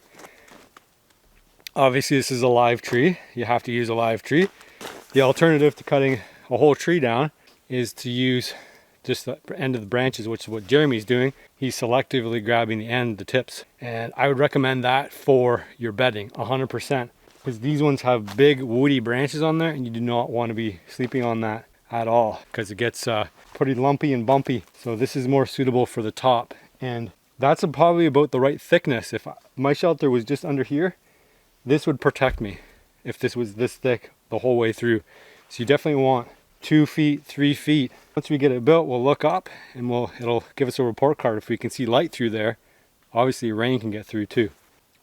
[SPEAKER 1] Obviously, this is a live tree. You have to use a live tree. The alternative to cutting a whole tree down is to use just the end of the branches, which is what Jeremy's doing. He's selectively grabbing the end, the tips. And I would recommend that for your bedding, 100%. Because these ones have big woody branches on there, and you do not want to be sleeping on that at all, because it gets pretty lumpy and bumpy. So this is more suitable for the top. And that's probably about the right thickness. If my shelter was just under here, this would protect me if this was this thick the whole way through. So you definitely want 2 feet, 3 feet. Once we get it built, we'll look up and it'll give us a report card if we can see light through there. Obviously rain can get through too.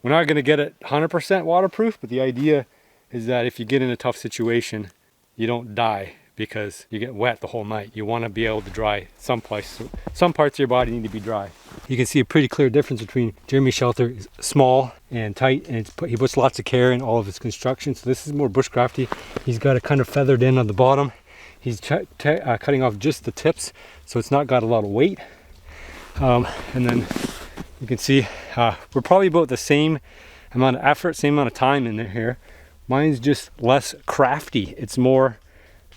[SPEAKER 1] We're not going to get it 100% waterproof, but the idea is that if you get in a tough situation, you don't die because you get wet the whole night. You want to be able to dry some parts of your body need to be dry. You can see a pretty clear difference between Jeremy's shelter is small and tight, and he puts lots of care in all of his construction. So this is more bushcrafty. He's got it kind of feathered in on the bottom. He's cutting off just the tips, so it's not got a lot of weight. And then you can see we're probably about the same amount of effort, same amount of time in here. Mine's just less crafty. It's more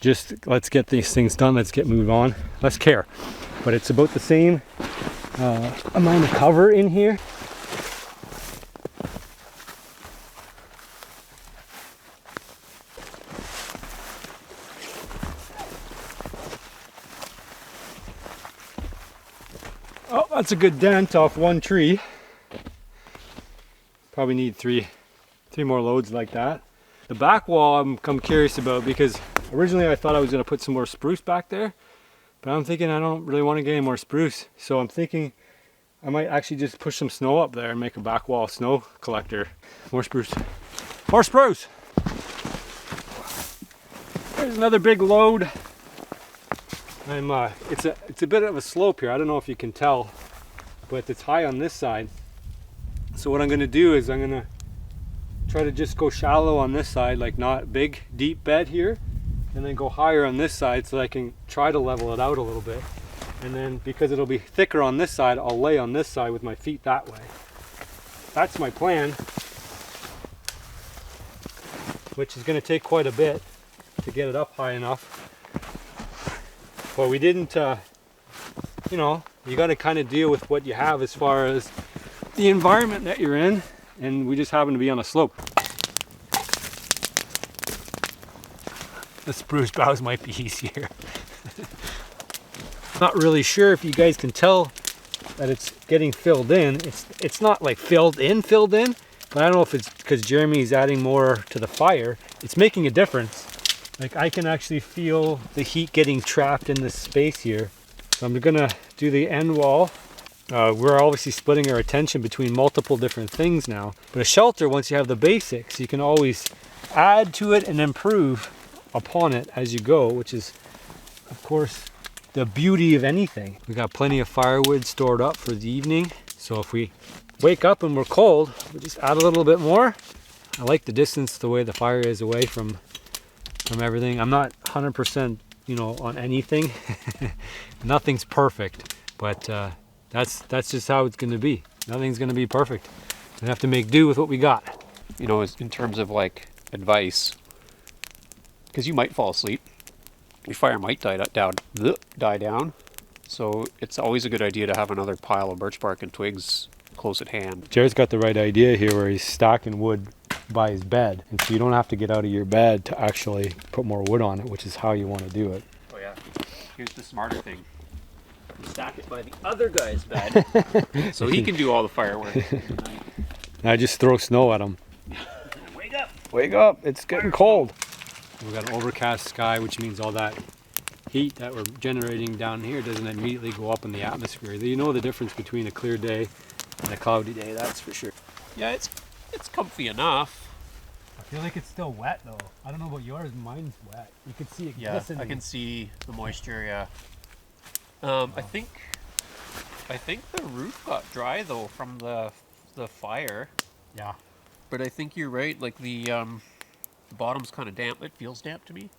[SPEAKER 1] just let's get these things done, let's get moved on, less care. But it's about the same amount of cover in here. That's a good dent off one tree. Probably need three more loads like that. The back wall I'm curious about, because originally I thought I was going to put some more spruce back there, but I'm thinking I don't really want to get any more spruce. So I'm thinking I might actually just push some snow up there and make a back wall snow collector. More spruce. More spruce! There's another big load. It's a bit of a slope here. I don't know if you can tell, but it's high on this side. So what I'm going to do is I'm going to try to just go shallow on this side, like not big deep bed here, and then go higher on this side so I can try to level it out a little bit. And then because it'll be thicker on this side, I'll lay on this side with my feet that way. That's my plan, which is going to take quite a bit to get it up high enough. But we didn't, you know, you got to kind of deal with what you have as far as the environment that you're in, and we just happen to be on a slope. The spruce boughs might be easier. Not really sure if you guys can tell that it's getting filled in. It's not like filled in, but I don't know if it's because Jeremy's adding more to the fire. It's making a difference. Like I can actually feel the heat getting trapped in this space here. So I'm gonna do the end wall. We're obviously splitting our attention between multiple different things now. But a shelter, once you have the basics, you can always add to it and improve upon it as you go, which is, of course, the beauty of anything. We got plenty of firewood stored up for the evening. So if we wake up and we're cold, we just add a little bit more. I like the distance, the way the fire is away from everything. I'm not 100%, you know, on anything. Nothing's perfect, but that's just how it's going to be. Nothing's going to be perfect. We have to make do with what we got.
[SPEAKER 5] You know, in terms of like advice, because you might fall asleep, your fire might die down. So it's always a good idea to have another pile of birch bark and twigs close at hand.
[SPEAKER 1] Jared's got the right idea here, where he's stacking wood by his bed, and so you don't have to get out of your bed to actually put more wood on it, which is how you want to do it.
[SPEAKER 5] Oh yeah. Here's the smarter thing. Stack it by the other guy's bed so he can do all the firework.
[SPEAKER 1] I just throw snow at him.
[SPEAKER 5] Wake up!
[SPEAKER 1] Wake up, it's getting cold. We've got an overcast sky, which means all that heat that we're generating down here doesn't immediately go up in the atmosphere. You know the difference between a clear day and a cloudy day, that's for sure.
[SPEAKER 5] Yeah, it's comfy enough.
[SPEAKER 1] I feel like it's still wet though. I don't know about yours, mine's wet. You can see it glistening.
[SPEAKER 5] I can see the moisture, yeah. I think the roof got dry though from the fire.
[SPEAKER 1] Yeah.
[SPEAKER 5] But I think you're right, like the bottom's kind of damp. It feels damp to me.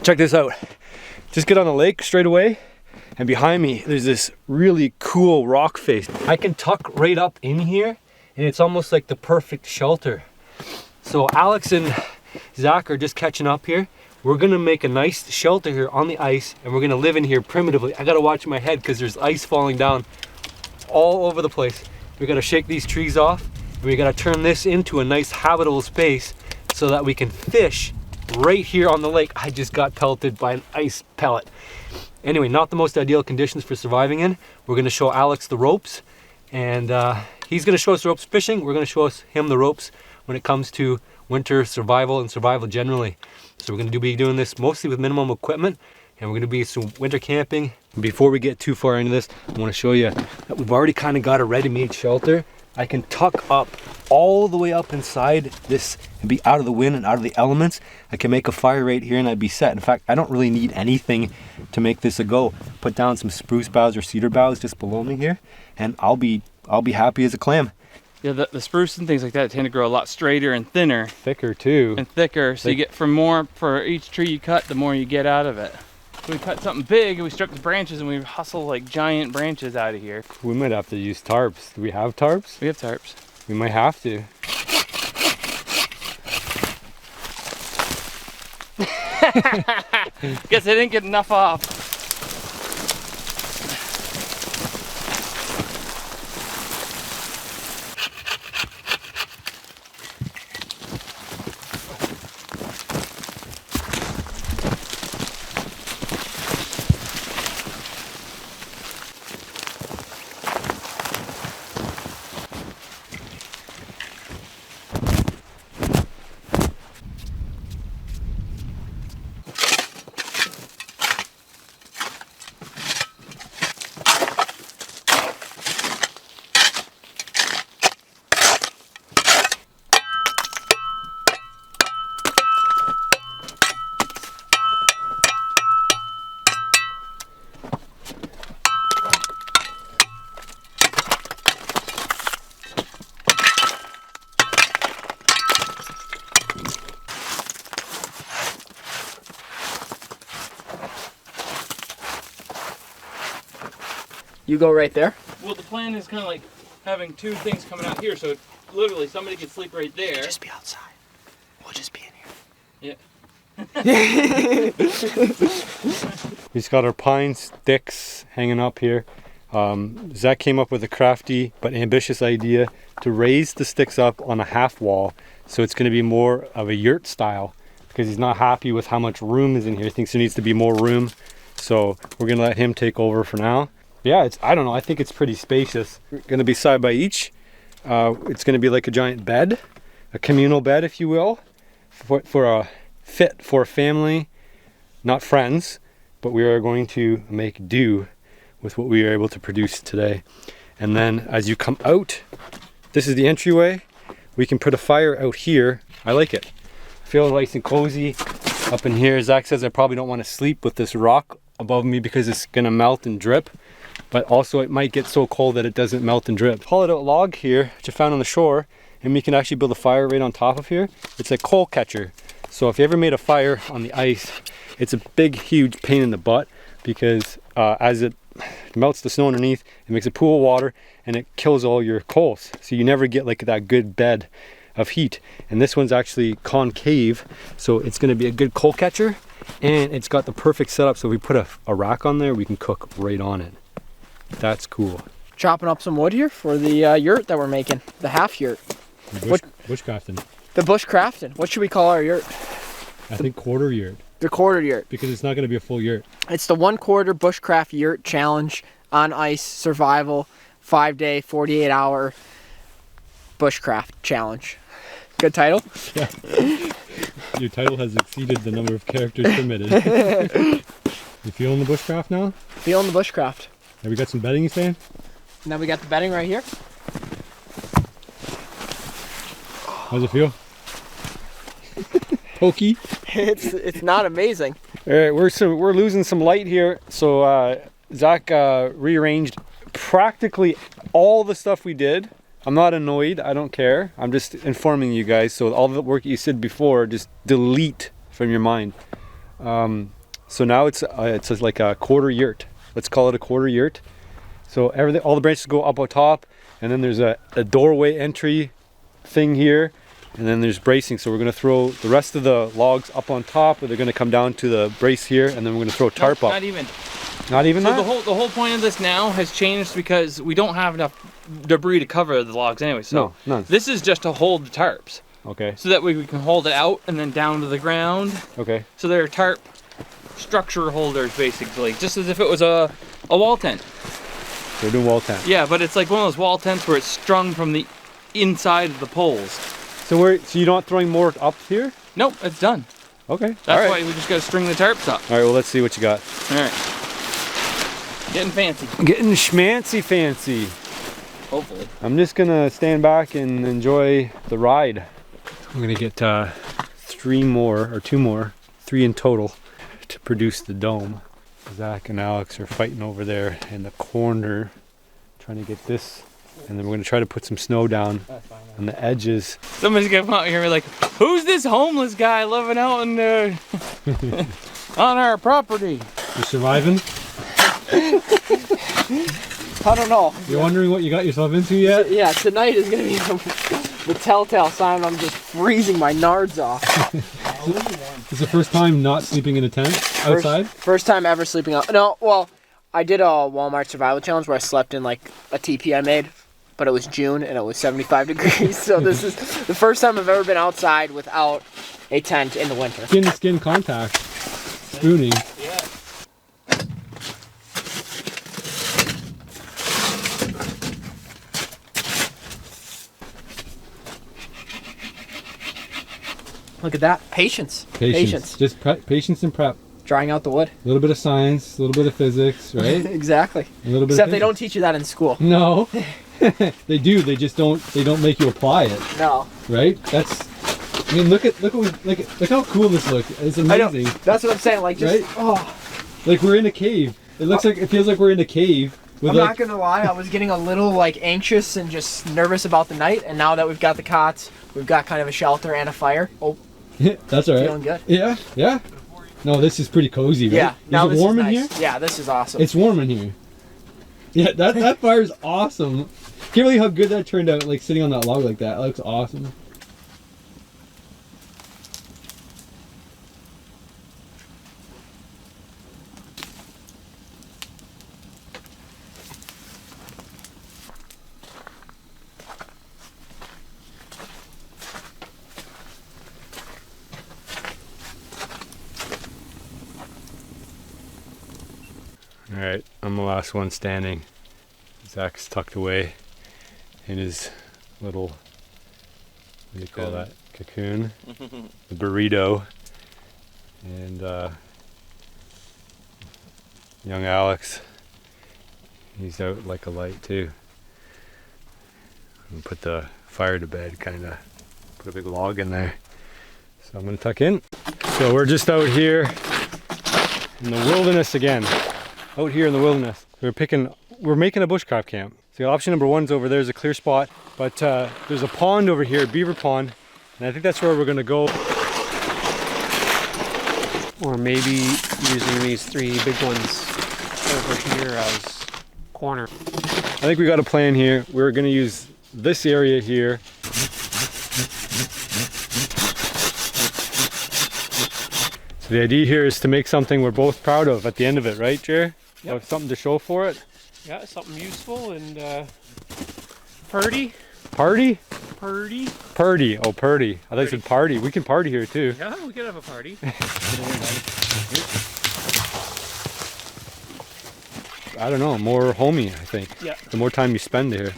[SPEAKER 1] Check this out. Just get on the lake straight away, and behind me there's this really cool rock face. I can tuck right up in here, and it's almost like the perfect shelter. So Alex and Zach are just catching up here. We're gonna make a nice shelter here on the ice, and we're gonna live in here primitively. I gotta watch my head because there's ice falling down all over the place. We gotta shake these trees off, and we gotta turn this into a nice habitable space so that we can fish right here on the lake. I just got pelted by an ice pellet. Anyway, not the most ideal conditions for surviving in. We're gonna show Alex the ropes, and he's gonna show us the ropes fishing. We're gonna show him the ropes when it comes to winter survival and survival generally. So we're gonna be doing this mostly with minimum equipment, and we're gonna be some winter camping. Before we get too far into this, I wanna show you that we've already kind of got a ready-made shelter. I can tuck up all the way up inside this and be out of the wind and out of the elements. I can make a fire right here and I'd be set. In fact, I don't really need anything to make this a go. Put down some spruce boughs or cedar boughs just below me here, and I'll be happy as a clam.
[SPEAKER 4] Yeah, the spruce and things like that tend to grow a lot straighter and thinner.
[SPEAKER 1] Thicker too.
[SPEAKER 4] And thicker, so you get for each tree you cut, the more you get out of it. So we cut something big and we strip the branches and we hustle like giant branches out of here.
[SPEAKER 1] We might have to use tarps. Do we have tarps?
[SPEAKER 4] We have tarps.
[SPEAKER 1] We might have to.
[SPEAKER 4] Guess I didn't get enough off.
[SPEAKER 6] You go right there.
[SPEAKER 4] Well, the plan is kind of like having two things coming out here, so literally somebody could sleep right there.
[SPEAKER 6] Just be outside. We'll just be in here.
[SPEAKER 4] Yeah.
[SPEAKER 1] We've got our pine sticks hanging up here. Zach came up with a crafty but ambitious idea to raise the sticks up on a half wall, so it's going to be more of a yurt style, because he's not happy with how much room is in here. He thinks there needs to be more room, so we're going to let him take over for now. Yeah, I don't know, I think it's pretty spacious. We're going to be side by each. It's going to be like a giant bed, a communal bed, if you will, for a fit for a family, not friends, but we are going to make do with what we are able to produce today. And then as you come out, this is the entryway. We can put a fire out here. I like it. I feel nice and cozy up in here. Zach says I probably don't want to sleep with this rock above me because it's gonna melt and drip, but also it might get so cold that it doesn't melt and drip. Hollowed out log here, which I found on the shore, and we can actually build a fire right on top of here. It's a coal catcher. So if you ever made a fire on the ice, it's a big, huge pain in the butt, because as it melts the snow underneath, it makes a pool of water and it kills all your coals. So you never get like that good bed of heat. And this one's actually concave, so it's going to be a good coal catcher, and it's got the perfect setup. So if we put a rack on there, we can cook right on it. That's cool.
[SPEAKER 6] Chopping up some wood here for the yurt that we're making, the half yurt.
[SPEAKER 1] Bushcrafting.
[SPEAKER 6] The Bushcrafting. What should we call our yurt?
[SPEAKER 1] I think quarter yurt,
[SPEAKER 6] The quarter yurt.
[SPEAKER 1] because it's not going to be a full yurt.
[SPEAKER 6] It's the 1/4 Bushcraft yurt challenge on ice survival, 5-day, 48-hour Bushcraft challenge. Good title.
[SPEAKER 1] Yeah. Your title has exceeded the number of characters permitted. You feeling the bushcraft now?
[SPEAKER 6] Feeling the Bushcraft.
[SPEAKER 1] Have we got some bedding, you saying?
[SPEAKER 6] And then we got the bedding right here.
[SPEAKER 1] How's it feel? Pokey.
[SPEAKER 6] It's not amazing.
[SPEAKER 1] All right, we're losing some light here. So Zach rearranged practically all the stuff we did. I'm not annoyed. I don't care. I'm just informing you guys. So all the work you said before, just delete from your mind. So now it's like a quarter yurt. Let's call it a quarter yurt. So everything, all the branches go up on top, and then there's a doorway entry thing here, and then there's bracing. So we're going to throw the rest of the logs up on top, or they're going to come down to the brace here, and then we're going to throw a tarp up.
[SPEAKER 4] Not even.
[SPEAKER 1] Not even
[SPEAKER 4] So
[SPEAKER 1] that?
[SPEAKER 4] the whole point of this now has changed because we don't have enough debris to cover the logs anyway. So
[SPEAKER 1] No, none.
[SPEAKER 4] this is just to hold the tarps,
[SPEAKER 1] Okay,
[SPEAKER 4] so that way we can hold it out and then down to the ground.
[SPEAKER 1] okay.
[SPEAKER 4] So they're tarp structure holders basically, just as if it was a wall tent.
[SPEAKER 1] We're doing wall tent.
[SPEAKER 4] Yeah, but it's like one of those wall tents where it's strung from the inside of the poles.
[SPEAKER 1] So you're not throwing more up here?
[SPEAKER 4] Nope, it's done.
[SPEAKER 1] Okay.
[SPEAKER 4] That's why we just gotta string the tarps up.
[SPEAKER 1] All right, well, let's see what you got.
[SPEAKER 4] All right. Getting fancy.
[SPEAKER 1] Getting schmancy fancy.
[SPEAKER 4] Hopefully.
[SPEAKER 1] I'm just gonna stand back and enjoy the ride. I'm gonna get 3 more, or 2 more, 3 in total, to produce the dome. Zach and Alex are fighting over there in the corner, trying to get this, and then we're gonna try to put some snow down on the edges.
[SPEAKER 4] Somebody's gonna come out here and be like, who's this homeless guy living out in on our property?
[SPEAKER 1] You surviving?
[SPEAKER 6] I don't know.
[SPEAKER 1] You're wondering what you got yourself into yet?
[SPEAKER 6] Yeah, tonight is gonna be the telltale sign. I'm just freezing my nards off.
[SPEAKER 1] It's the first time not sleeping in a tent outside?
[SPEAKER 6] First time ever sleeping out. No, well, I did a Walmart survival challenge where I slept in like a teepee I made, but it was June and it was 75 degrees. So this is the first time I've ever been outside without a tent in the winter.
[SPEAKER 1] Skin to skin contact. Spooning.
[SPEAKER 4] Yeah.
[SPEAKER 6] Look at that. Patience.
[SPEAKER 1] Just patience and prep.
[SPEAKER 6] Drying out the wood.
[SPEAKER 1] A little bit of science, a little bit of physics, right?
[SPEAKER 6] Exactly.
[SPEAKER 1] A little bit
[SPEAKER 6] Except
[SPEAKER 1] of
[SPEAKER 6] they don't teach you that in school.
[SPEAKER 1] No. They do. They just don't make you apply it,
[SPEAKER 6] No.
[SPEAKER 1] right? I mean, look how cool this looks. It's amazing.
[SPEAKER 6] I know. That's what I'm saying. Like, just,
[SPEAKER 1] Right?
[SPEAKER 6] oh.
[SPEAKER 1] Like we're in a cave. It feels like we're in a cave with
[SPEAKER 6] I'm not gonna lie, I was getting a little like anxious and just nervous about the night, and now that we've got the cots, we've got kind of a shelter and a fire. Oh,
[SPEAKER 1] that's all right.
[SPEAKER 6] feeling good.
[SPEAKER 1] Yeah. No, this is pretty cozy, right?
[SPEAKER 6] Yeah. Now
[SPEAKER 1] Is it
[SPEAKER 6] this
[SPEAKER 1] warm
[SPEAKER 6] is
[SPEAKER 1] in
[SPEAKER 6] nice.
[SPEAKER 1] here?
[SPEAKER 6] Yeah, this is awesome.
[SPEAKER 1] It's warm in here. Yeah, that fire's awesome. Can't believe how good that turned out, like sitting on that log like that. That looks awesome. Alright, I'm the last one standing. Zach's tucked away in his little, what do you call that? Cocoon. The burrito. And young Alex, he's out like a light too. I'm gonna put the fire to bed, kinda put a big log in there. So I'm gonna tuck in. So we're just out here in the wilderness again. Out here in the wilderness. We're making a bushcraft camp. So option number one's over there's a clear spot, but there's a pond over here, a beaver pond, and I think that's where we're gonna go.
[SPEAKER 5] Or maybe using these 3 big ones over here as corner.
[SPEAKER 1] I think we got a plan here. We're gonna use this area here. So the idea here is to make something we're both proud of at the end of it, right, Jer?
[SPEAKER 5] Yep.
[SPEAKER 1] Have something to show for it.
[SPEAKER 5] Yeah, something useful and purdy.
[SPEAKER 1] Party?
[SPEAKER 5] Purdy.
[SPEAKER 1] Purdy. Oh, purdy. I thought you said party. We can party here too.
[SPEAKER 5] Yeah, we could have a party.
[SPEAKER 1] I don't know, more homey, I think.
[SPEAKER 5] Yeah.
[SPEAKER 1] The more time you spend here.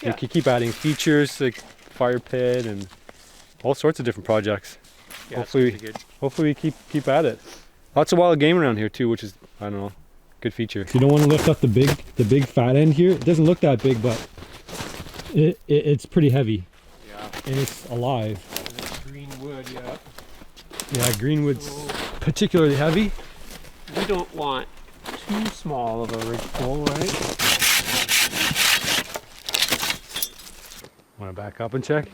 [SPEAKER 5] Yeah.
[SPEAKER 1] You can keep adding features like fire pit and all sorts of different projects.
[SPEAKER 5] Yeah,
[SPEAKER 1] Hopefully,
[SPEAKER 5] it's really good.
[SPEAKER 1] hopefully we keep at it. Lots of wild game around here too, which is, I don't know, good feature. You don't want to lift up the big fat end here. It doesn't look that big, but it's pretty heavy.
[SPEAKER 5] Yeah.
[SPEAKER 1] And it's alive.
[SPEAKER 5] And it's green wood, yeah.
[SPEAKER 1] Yeah, greenwood's particularly heavy.
[SPEAKER 5] We don't want too small of a ridgepole, right?
[SPEAKER 1] Want to back up and check?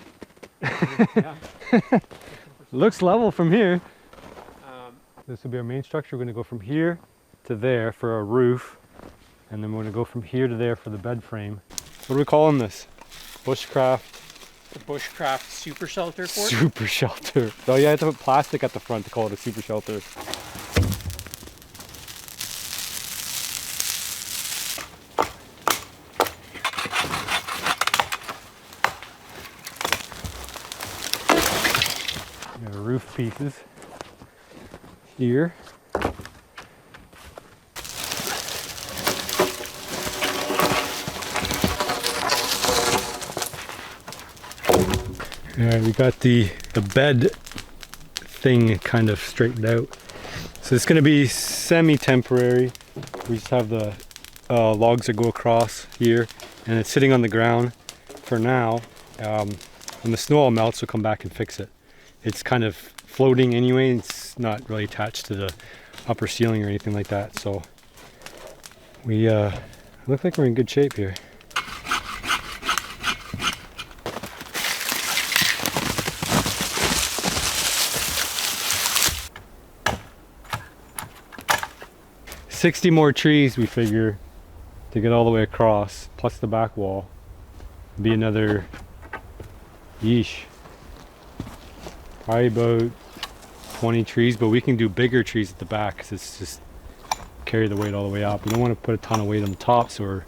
[SPEAKER 5] Yeah.
[SPEAKER 1] Looks level from here. This will be our main structure. We're going to go from here to there for our roof, and then we're going to go from here to there for the bed frame. What are we calling this? Bushcraft?
[SPEAKER 5] The Bushcraft super shelter fort?
[SPEAKER 1] Super shelter. Oh yeah, I have to put plastic at the front to call it a super shelter. We have roof pieces here. Alright, we got the bed thing kind of straightened out. So it's going to be semi-temporary. We just have the logs that go across here, and it's sitting on the ground for now. When the snow all melts, we'll come back and fix it. It's kind of floating anyway. It's not really attached to the upper ceiling or anything like that. So we look like we're in good shape here. $60 more trees we figure to get all the way across, plus the back wall. Be another, yeesh, probably about 20 trees, but we can do bigger trees at the back because it's just carry the weight all the way up. We don't want to put a ton of weight on the top, so we're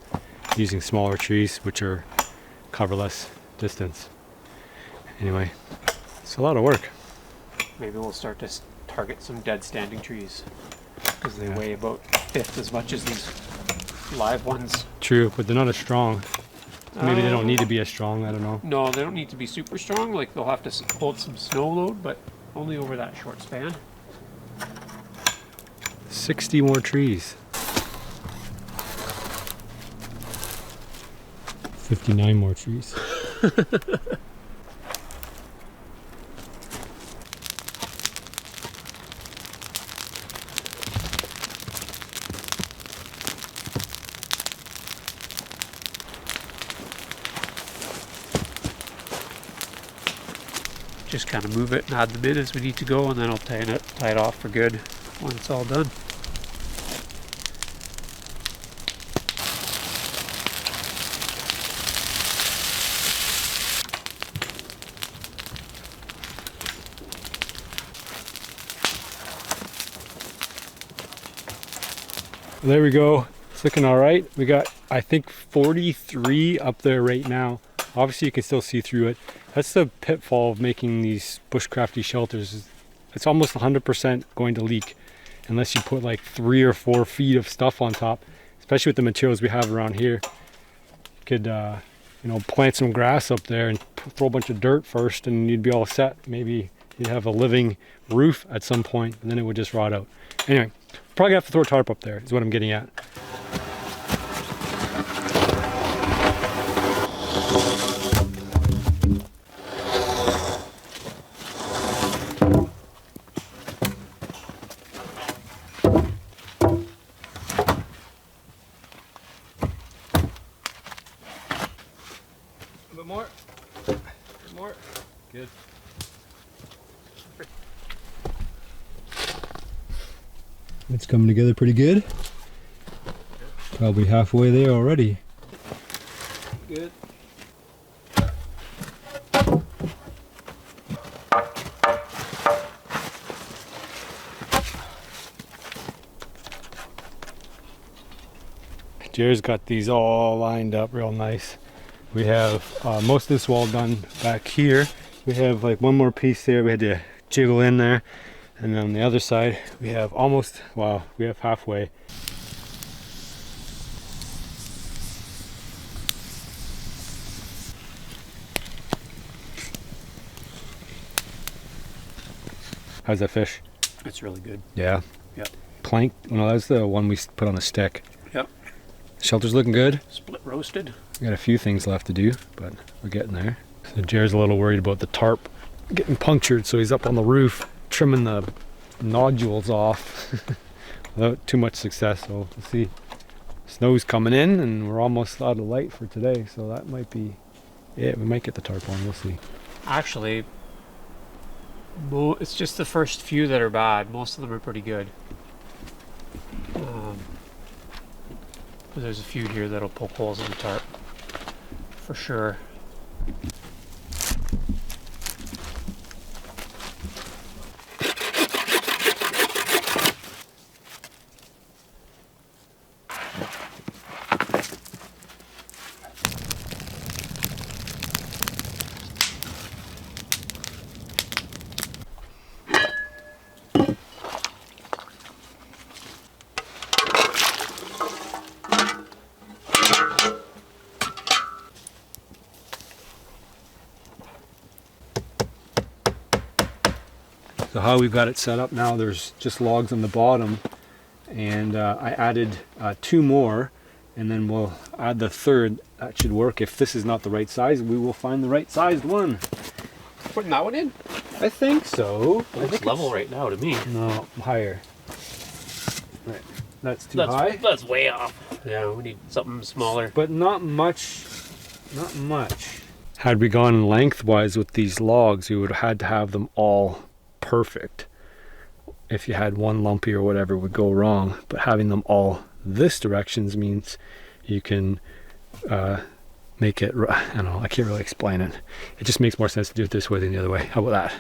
[SPEAKER 1] using smaller trees which are cover less distance. Anyway, it's a lot of work.
[SPEAKER 5] Maybe we'll start to target some dead standing trees because they weigh about a fifth as much as these live ones.
[SPEAKER 1] True, but they're not as strong. Maybe they don't need to be as strong, I don't know.
[SPEAKER 5] No, they don't need to be super strong. Like they'll have to hold some snow load, but only over that short span.
[SPEAKER 1] 60 more trees. 59 more trees.
[SPEAKER 5] Just kind of move it and add them in as we need to go, and then I'll tie it off for good when it's all done.
[SPEAKER 1] There we go. It's looking all right. We got, I think, 43 up there right now. Obviously you can still see through it. That's the pitfall of making these bushcrafty shelters. It's almost 100% going to leak unless you put like 3 or 4 feet of stuff on top, especially with the materials we have around here. You could, you know, plant some grass up there and throw a bunch of dirt first and you'd be all set. Maybe you'd have a living roof at some point and then it would just rot out. Anyway, probably have to throw a tarp up there is what I'm getting at. More. More. Good. It's coming together pretty good. Probably halfway there already. Good. Jared's got these all lined up real nice. We have most of this wall done back here. We have like one more piece there we had to jiggle in there. And then on the other side, we have almost, wow, we have halfway. How's that fish?
[SPEAKER 5] It's really good.
[SPEAKER 1] Yeah.
[SPEAKER 5] Yep.
[SPEAKER 1] Plank, well, that's the one we put on a stick.
[SPEAKER 5] Yep.
[SPEAKER 1] Shelter's looking good.
[SPEAKER 5] Split roasted.
[SPEAKER 1] We got a few things left to do, but we're getting there. So Jared's a little worried about the tarp getting punctured, so he's up on the roof trimming the nodules off without too much success. So we'll see. Snow's coming in and we're almost out of light for today, so that might be it. We might get the tarp on, we'll see.
[SPEAKER 5] Actually, it's just the first few that are bad. Most of them are pretty good. But there's a few here that'll poke holes in the tarp for sure.
[SPEAKER 1] So how we've got it set up now, there's just logs on the bottom, and I added 2 more, and then we'll add the third. That should work. If this is not the right size, we will find the right sized one.
[SPEAKER 5] Putting that one in?
[SPEAKER 1] I think so.
[SPEAKER 5] It's level right now to me.
[SPEAKER 1] No, higher. Right. That's too high.
[SPEAKER 5] That's way off. Yeah, we need something smaller.
[SPEAKER 1] But not much. Not much. Had we gone lengthwise with these logs, we would have had to have them all perfect. If you had one lumpy or whatever would go wrong, but having them all this directions means you can make it, I don't know, I can't really explain it. It just makes more sense to do it this way than the other way. How about that?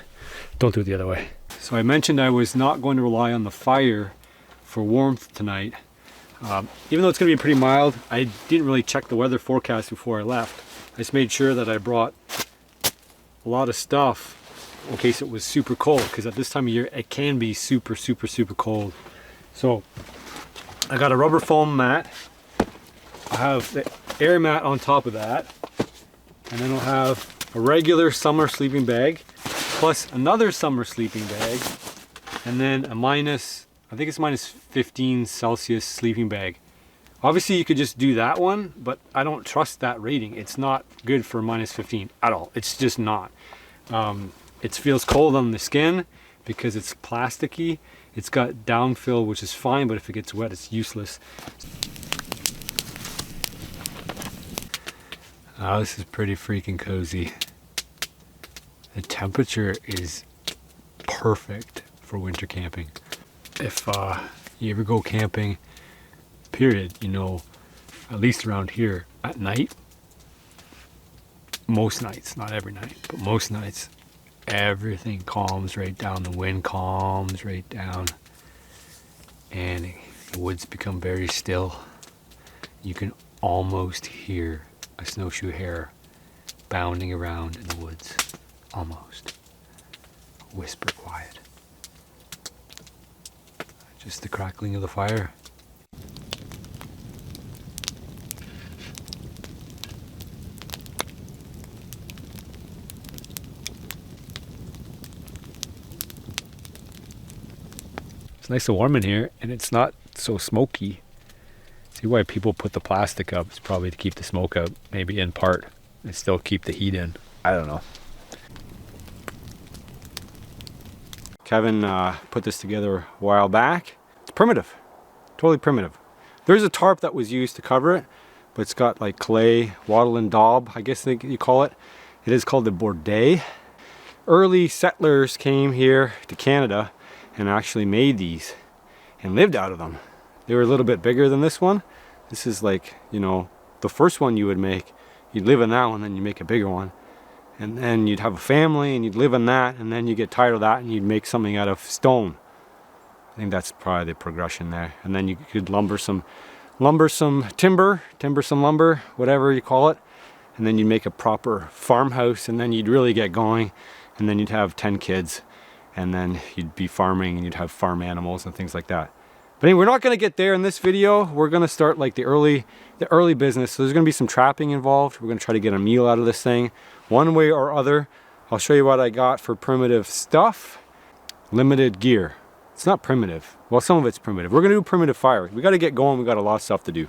[SPEAKER 1] Don't do it the other way. So I mentioned I was not going to rely on the fire for warmth tonight. Even though it's going to be pretty mild, I didn't really check the weather forecast before I left. I just made sure that I brought a lot of stuff in case it was super cold, because at this time of year it can be super cold. So I got a rubber foam mat. I have the air mat on top of that, and then I'll have a regular summer sleeping bag plus another summer sleeping bag, and then a I think it's minus 15 Celsius sleeping bag. Obviously you could just do that one, but I don't trust that rating. It's not good for minus 15 at all. It's just not. It feels cold on the skin because it's plasticky. It's got downfill, which is fine, but if it gets wet, it's useless. Oh, this is pretty freaking cozy. The temperature is perfect for winter camping. If you ever go camping, period, you know, at least around here at night, most nights, not every night, but most nights, everything calms right down. The wind calms right down, and The woods become very still. You can almost hear a snowshoe hare bounding around in the woods. Almost. Whisper quiet. Just the crackling of the fire. It's nice and warm in here, and it's not so smoky. See why people put the plastic up? It's probably to keep the smoke out, maybe in part, and still keep the heat in. I don't know. Kevin put this together a while back. It's primitive, totally primitive. There's a tarp that was used to cover it, but it's got like clay, wattle and daub, I guess you call it. It is called the Bordei. Early settlers came here to Canada and actually made these and lived out of them. They were a little bit bigger than this one. This is like, you know, the first one you would make. You'd live in that one, then you make a bigger one. And then you'd have a family and you'd live in that, and then you get tired of that and you'd make something out of stone. I think that's probably the progression there. And then you could lumber some timber some lumber, whatever you call it. And then you'd make a proper farmhouse, and then you'd really get going. And then you'd have 10 kids, and then you'd be farming and you'd have farm animals and things like that. But anyway, we're not going to get there in this video. We're going to start like the early business. So there's going to be some trapping involved. We're going to try to get a meal out of this thing one way or other. I'll show you what I got for primitive stuff. Limited gear. It's not primitive. Well, some of it's primitive. We're going to do primitive fire. We got to get going. We got a lot of stuff to do.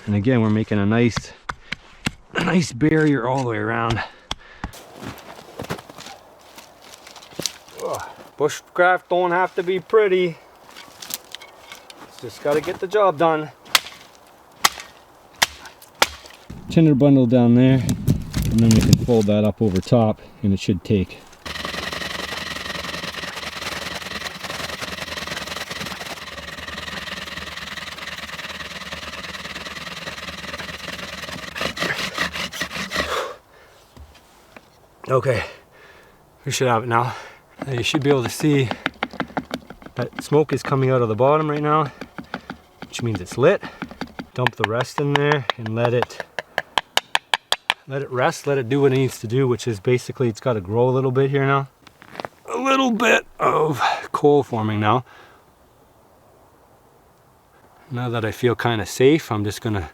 [SPEAKER 1] And again, we're making a nice barrier all the way around. Bushcraft don't have to be pretty. Just got to get the job done. Tinder bundle down there, and then we can fold that up over top, and it should take. Okay, we should have it now. You should be able to see that smoke is coming out of the bottom right now, which means it's lit. Dump the rest in there and let it rest, let it do what it needs to do, which is basically it's got to grow a little bit here now. A little bit of coal forming now. Now that I feel kind of safe, I'm just gonna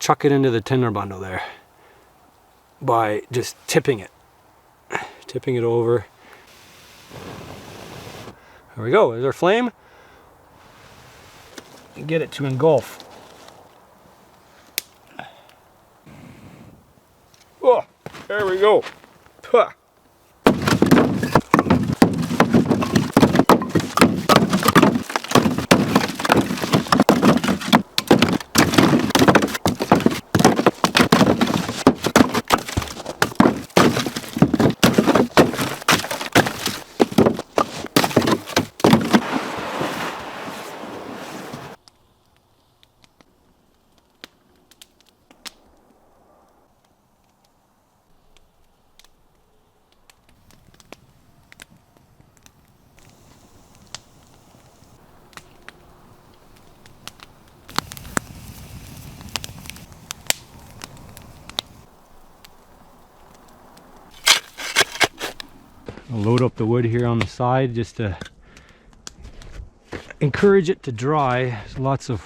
[SPEAKER 1] chuck it into the tinder bundle there by just tipping it over. There we go, there's our flame. And get it to engulf. Oh, there we go. Huh. I'll load up the wood here on the side just to encourage it to dry. There's lots of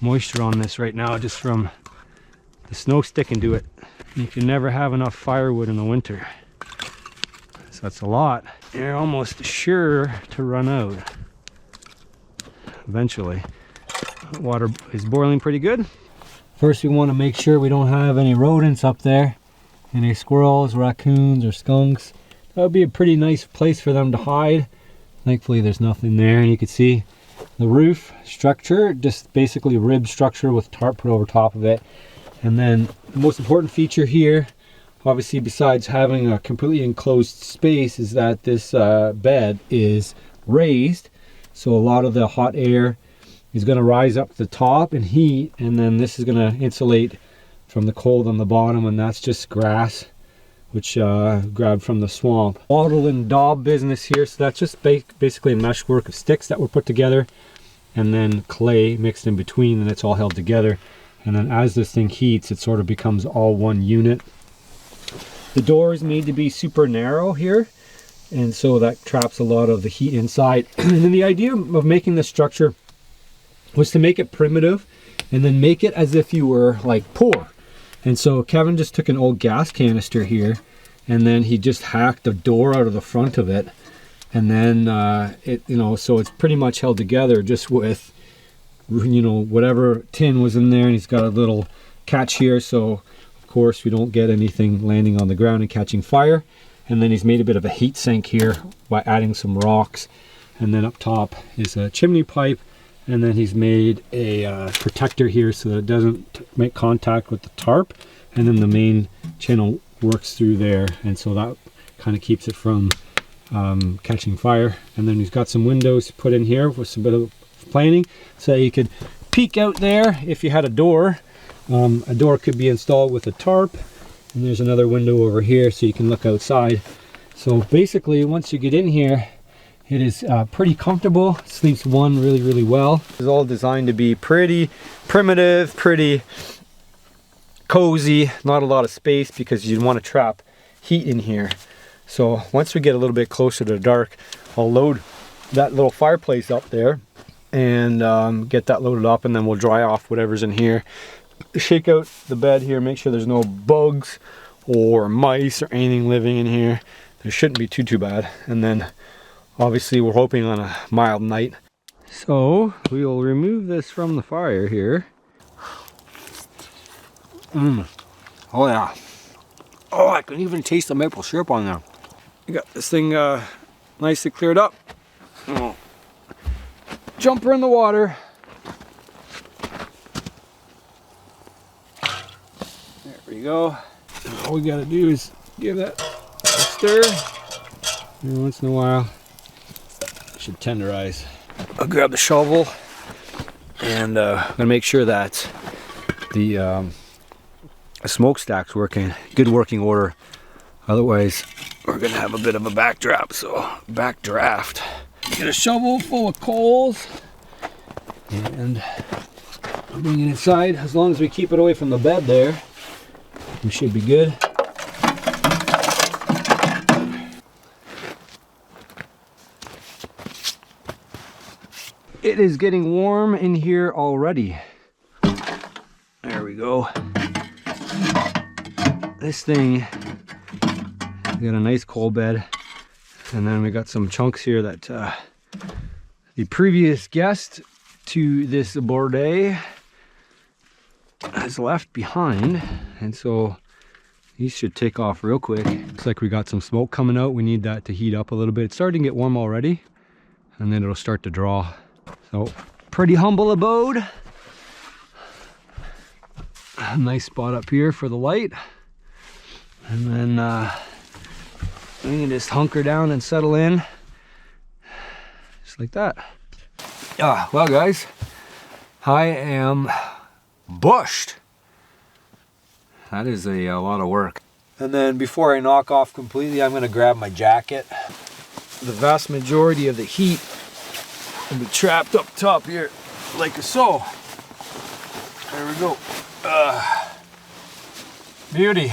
[SPEAKER 1] moisture on this right now just from the snow sticking to it. You can never have enough firewood in the winter. So that's a lot. You're almost sure to run out eventually. Water is boiling pretty good. First we want to make sure we don't have any rodents up there. Any squirrels, raccoons, or skunks. That would be a pretty nice place for them to hide. Thankfully there's nothing there, and you can see the roof structure, just basically rib structure with tarp put over top of it. And then the most important feature here, obviously besides having a completely enclosed space, is that this bed is raised. So a lot of the hot air is going to rise up to the top and heat, and then this is going to insulate from the cold on the bottom, and that's just grass which grabbed from the swamp. Wattle and daub business here, so that's just basically a meshwork of sticks that were put together and then clay mixed in between, and it's all held together. And then as this thing heats, it sort of becomes all one unit. The door is made to be super narrow here, and so that traps a lot of the heat inside. And then the idea of making this structure was to make it primitive and then make it as if you were like poor. And so Kevin just took an old gas canister here, and then he just hacked a door out of the front of it, and then so it's pretty much held together just with, you know, whatever tin was in there. And he's got a little catch here, so of course we don't get anything landing on the ground and catching fire. And then he's made a bit of a heat sink here by adding some rocks, and then up top is a chimney pipe. And then he's made a protector here so that it doesn't make contact with the tarp, and then the main channel works through there, and so that kind of keeps it from catching fire. And then he's got some windows put in here with some bit of planing, so you could peek out there if you had a door. A door could be installed with a tarp, and there's another window over here so you can look outside. So basically, once you get in here, it is pretty comfortable. Sleeps one really well. It's all designed to be pretty primitive, pretty cozy, not a lot of space because you want to trap heat in here. So once we get a little bit closer to dark, I'll load that little fireplace up there and get that loaded up, and then we'll dry off whatever's in here. Shake out the bed here, make sure there's no bugs or mice or anything living in here. There shouldn't be too bad. And then obviously we're hoping on a mild night. So we will remove this from the fire here. Oh yeah. Oh, I can even taste the maple syrup on there. You got this thing nicely cleared up. Oh. Jump her in the water. There we go. All we gotta do is give that a stir. And once in a while, should tenderize. I'll grab the shovel, and I'm gonna make sure that the smokestack's working, good working order. Otherwise, we're gonna have a bit of a backdraft. So backdraft. Get a shovel full of coals, and bring it inside. As long as we keep it away from the bed there, we should be good. It is getting warm in here already. There we go. This thing, we got a nice coal bed, and then we got some chunks here that the previous guest to this Bordei has left behind, and so these should take off real quick. Looks like we got some smoke coming out. We need that to heat up a little bit. It's starting to get warm already, and then it'll start to draw. So, pretty humble abode. A nice spot up here for the light. And then we can just hunker down and settle in. Just like that. Well guys, I am bushed. That is a lot of work. And then before I knock off completely, I'm going to grab my jacket. The vast majority of the heat will be trapped up top here, like so. There we go. Beauty.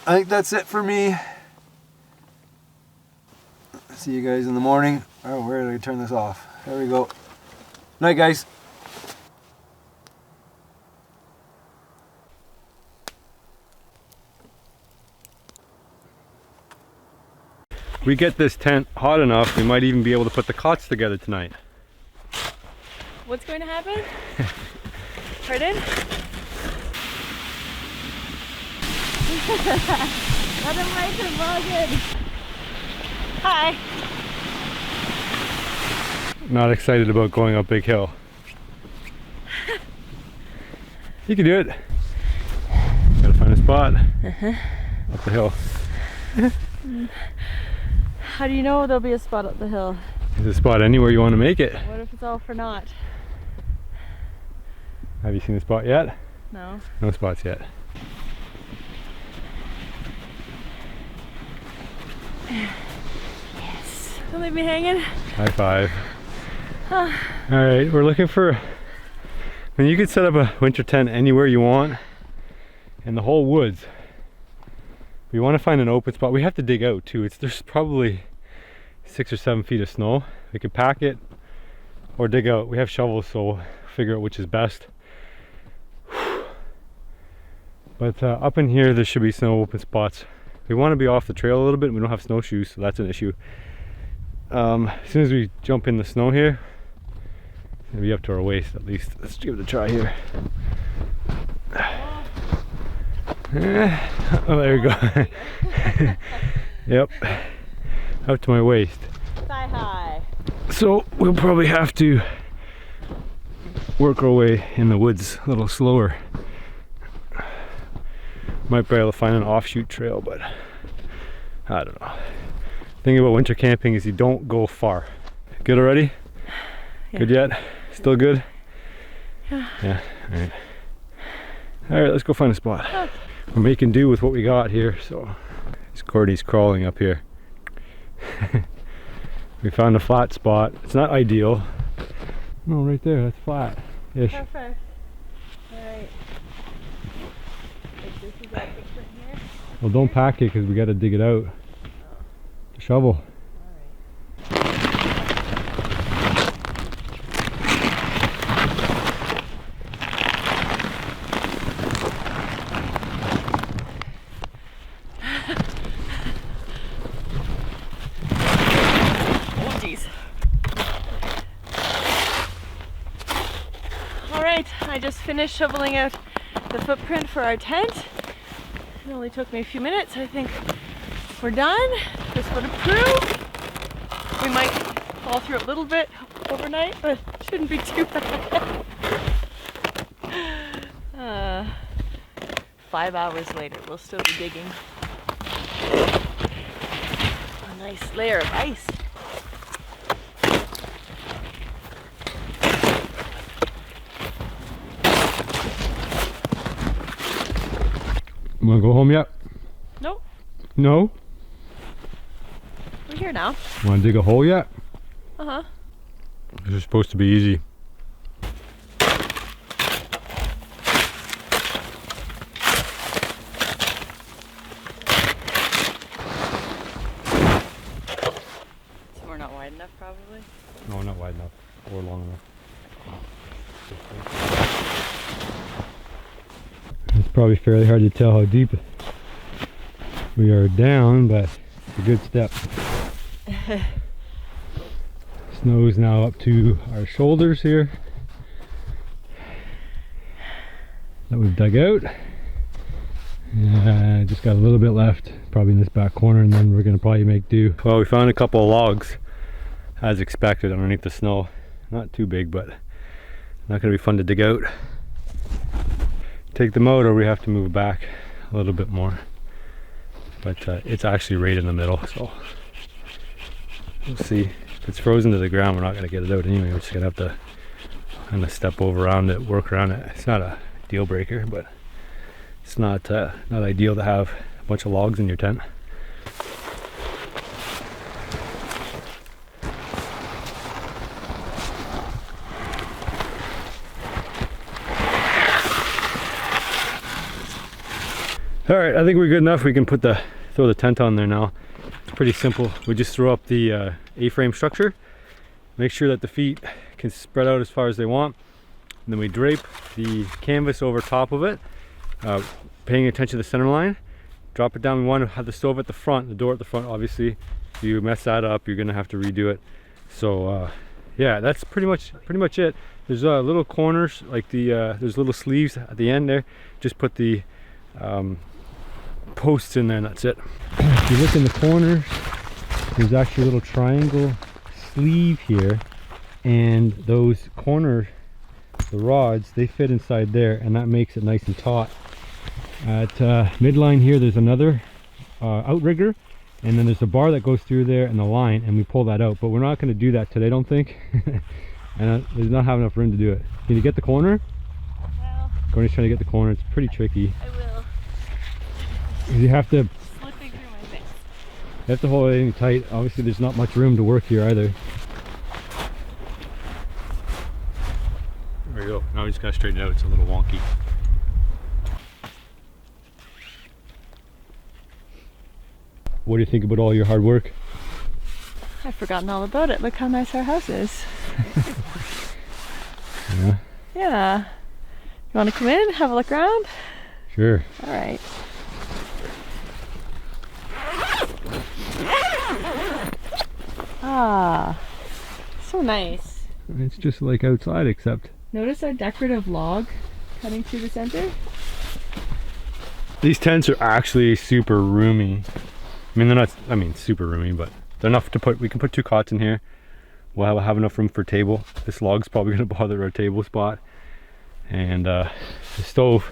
[SPEAKER 1] I think that's it for me. See you guys in the morning. Oh, where did I turn this off? There we go. Night, guys. We get this tent hot enough, we might even be able to put the cots together tonight.
[SPEAKER 7] What's going to happen? Pardon? Nothing like it, Logan. Hi.
[SPEAKER 1] Not excited about going up Big Hill. You can do it. Gotta find a spot. Up the hill.
[SPEAKER 7] How do you know there'll be a spot up the hill?
[SPEAKER 1] There's a spot anywhere you want to make it.
[SPEAKER 7] What if it's all for naught?
[SPEAKER 1] Have you seen the spot yet?
[SPEAKER 7] No.
[SPEAKER 1] No spots yet.
[SPEAKER 7] Yes. Don't leave me hanging.
[SPEAKER 1] High five. All right, we're looking for, I mean, you could set up a winter tent anywhere you want in the whole woods. We want to find an open spot. We have to dig out too. There's probably 6 or 7 feet of snow. We could pack it or dig out. We have shovels, so we'll figure out which is best. But up in here, there should be some open spots. We want to be off the trail a little bit. We don't have snowshoes, so that's an issue. As soon as we jump in the snow here, it's gonna be up to our waist at least. Let's give it a try here. Oh, there we go. Yep, up to my waist.
[SPEAKER 7] Thigh high.
[SPEAKER 1] So we'll probably have to work our way in the woods a little slower. Might be able to find an offshoot trail, but I don't know. The thing about winter camping is you don't go far. Good already?
[SPEAKER 7] Yeah.
[SPEAKER 1] Good yet? Still good?
[SPEAKER 7] Yeah.
[SPEAKER 1] Yeah, alright. Alright, let's go find a spot. Okay. We're making do with what we got here, so. Courtney's crawling up here. We found a flat spot. It's not ideal. No, right there, that's flat-ish.
[SPEAKER 7] Perfect. Alright. Like this is that big foot here?
[SPEAKER 1] Well, don't pack it because we got to dig it out. The shovel.
[SPEAKER 7] Oh geez. Alright, I just finished shoveling out the footprint for our tent. It only took me a few minutes. I think we're done. Just would approve. We might fall through a little bit overnight, but shouldn't be too bad. 5 hours later, we'll still be digging. A nice layer of ice.
[SPEAKER 1] You wanna go home yet?
[SPEAKER 7] Nope,
[SPEAKER 1] No?
[SPEAKER 7] we're here now.
[SPEAKER 1] Wanna dig a hole yet?
[SPEAKER 7] Uh-huh.
[SPEAKER 1] This is supposed to be easy.
[SPEAKER 7] So we're not wide enough, probably.
[SPEAKER 1] No, not wide enough or long enough. It's probably fairly hard to tell how deep we are down, but it's a good step. Snow's now up to our shoulders here that we've dug out. Just got a little bit left, probably in this back corner, and then we're gonna probably make do. Well, we found a couple of logs as expected underneath the snow. Not too big, but not gonna be fun to dig out. Take them out, or we have to move back a little bit more. But it's actually right in the middle, so we'll see. If it's frozen to the ground, we're not gonna get it out anyway. We're just gonna have to kind of step over around it, work around it. It's not a deal breaker, but it's not ideal to have a bunch of logs in your tent. All right, I think we're good enough. We can throw the tent on there now. It's pretty simple. We just throw up the A-frame structure, make sure that the feet can spread out as far as they want, and then we drape the canvas over top of it, paying attention to the center line. Drop it down. We want to have the stove at the front, the door at the front. Obviously, if you mess that up, you're gonna have to redo it. So yeah, that's pretty much it. There's little corners, like there's little sleeves at the end there. Just put the posts in there, and that's it. If you look in the corners, there's actually a little triangle sleeve here, and those corner, the rods, they fit inside there, and that makes it nice and taut. At midline here, there's another outrigger, and then there's a bar that goes through there and the line, and we pull that out, but we're not going to do that today, I don't think. And there's not have enough room to do it. Can you get the corner?
[SPEAKER 7] Well,
[SPEAKER 1] Courtney's trying to get the corner. It's pretty tricky.
[SPEAKER 7] I will.
[SPEAKER 1] You have to
[SPEAKER 7] Slipping through my face.
[SPEAKER 1] hold it in tight. Obviously there's not much room to work here either. we just gotta straighten it out. It's a little wonky. What do you think about all your hard work?
[SPEAKER 7] I've forgotten all about it. Look how nice our house is.
[SPEAKER 1] Yeah.
[SPEAKER 7] Yeah. You want to come in, have a look around?
[SPEAKER 1] Sure.
[SPEAKER 7] All right. Ah, so nice.
[SPEAKER 1] It's just like outside, except
[SPEAKER 7] Notice our decorative log cutting through the center?
[SPEAKER 1] these tents are actually super roomy. I mean, they're not, super roomy, but they're enough to put, we can put 2 cots in here. We'll have enough room for a table. This log's probably gonna bother our table spot. And the stove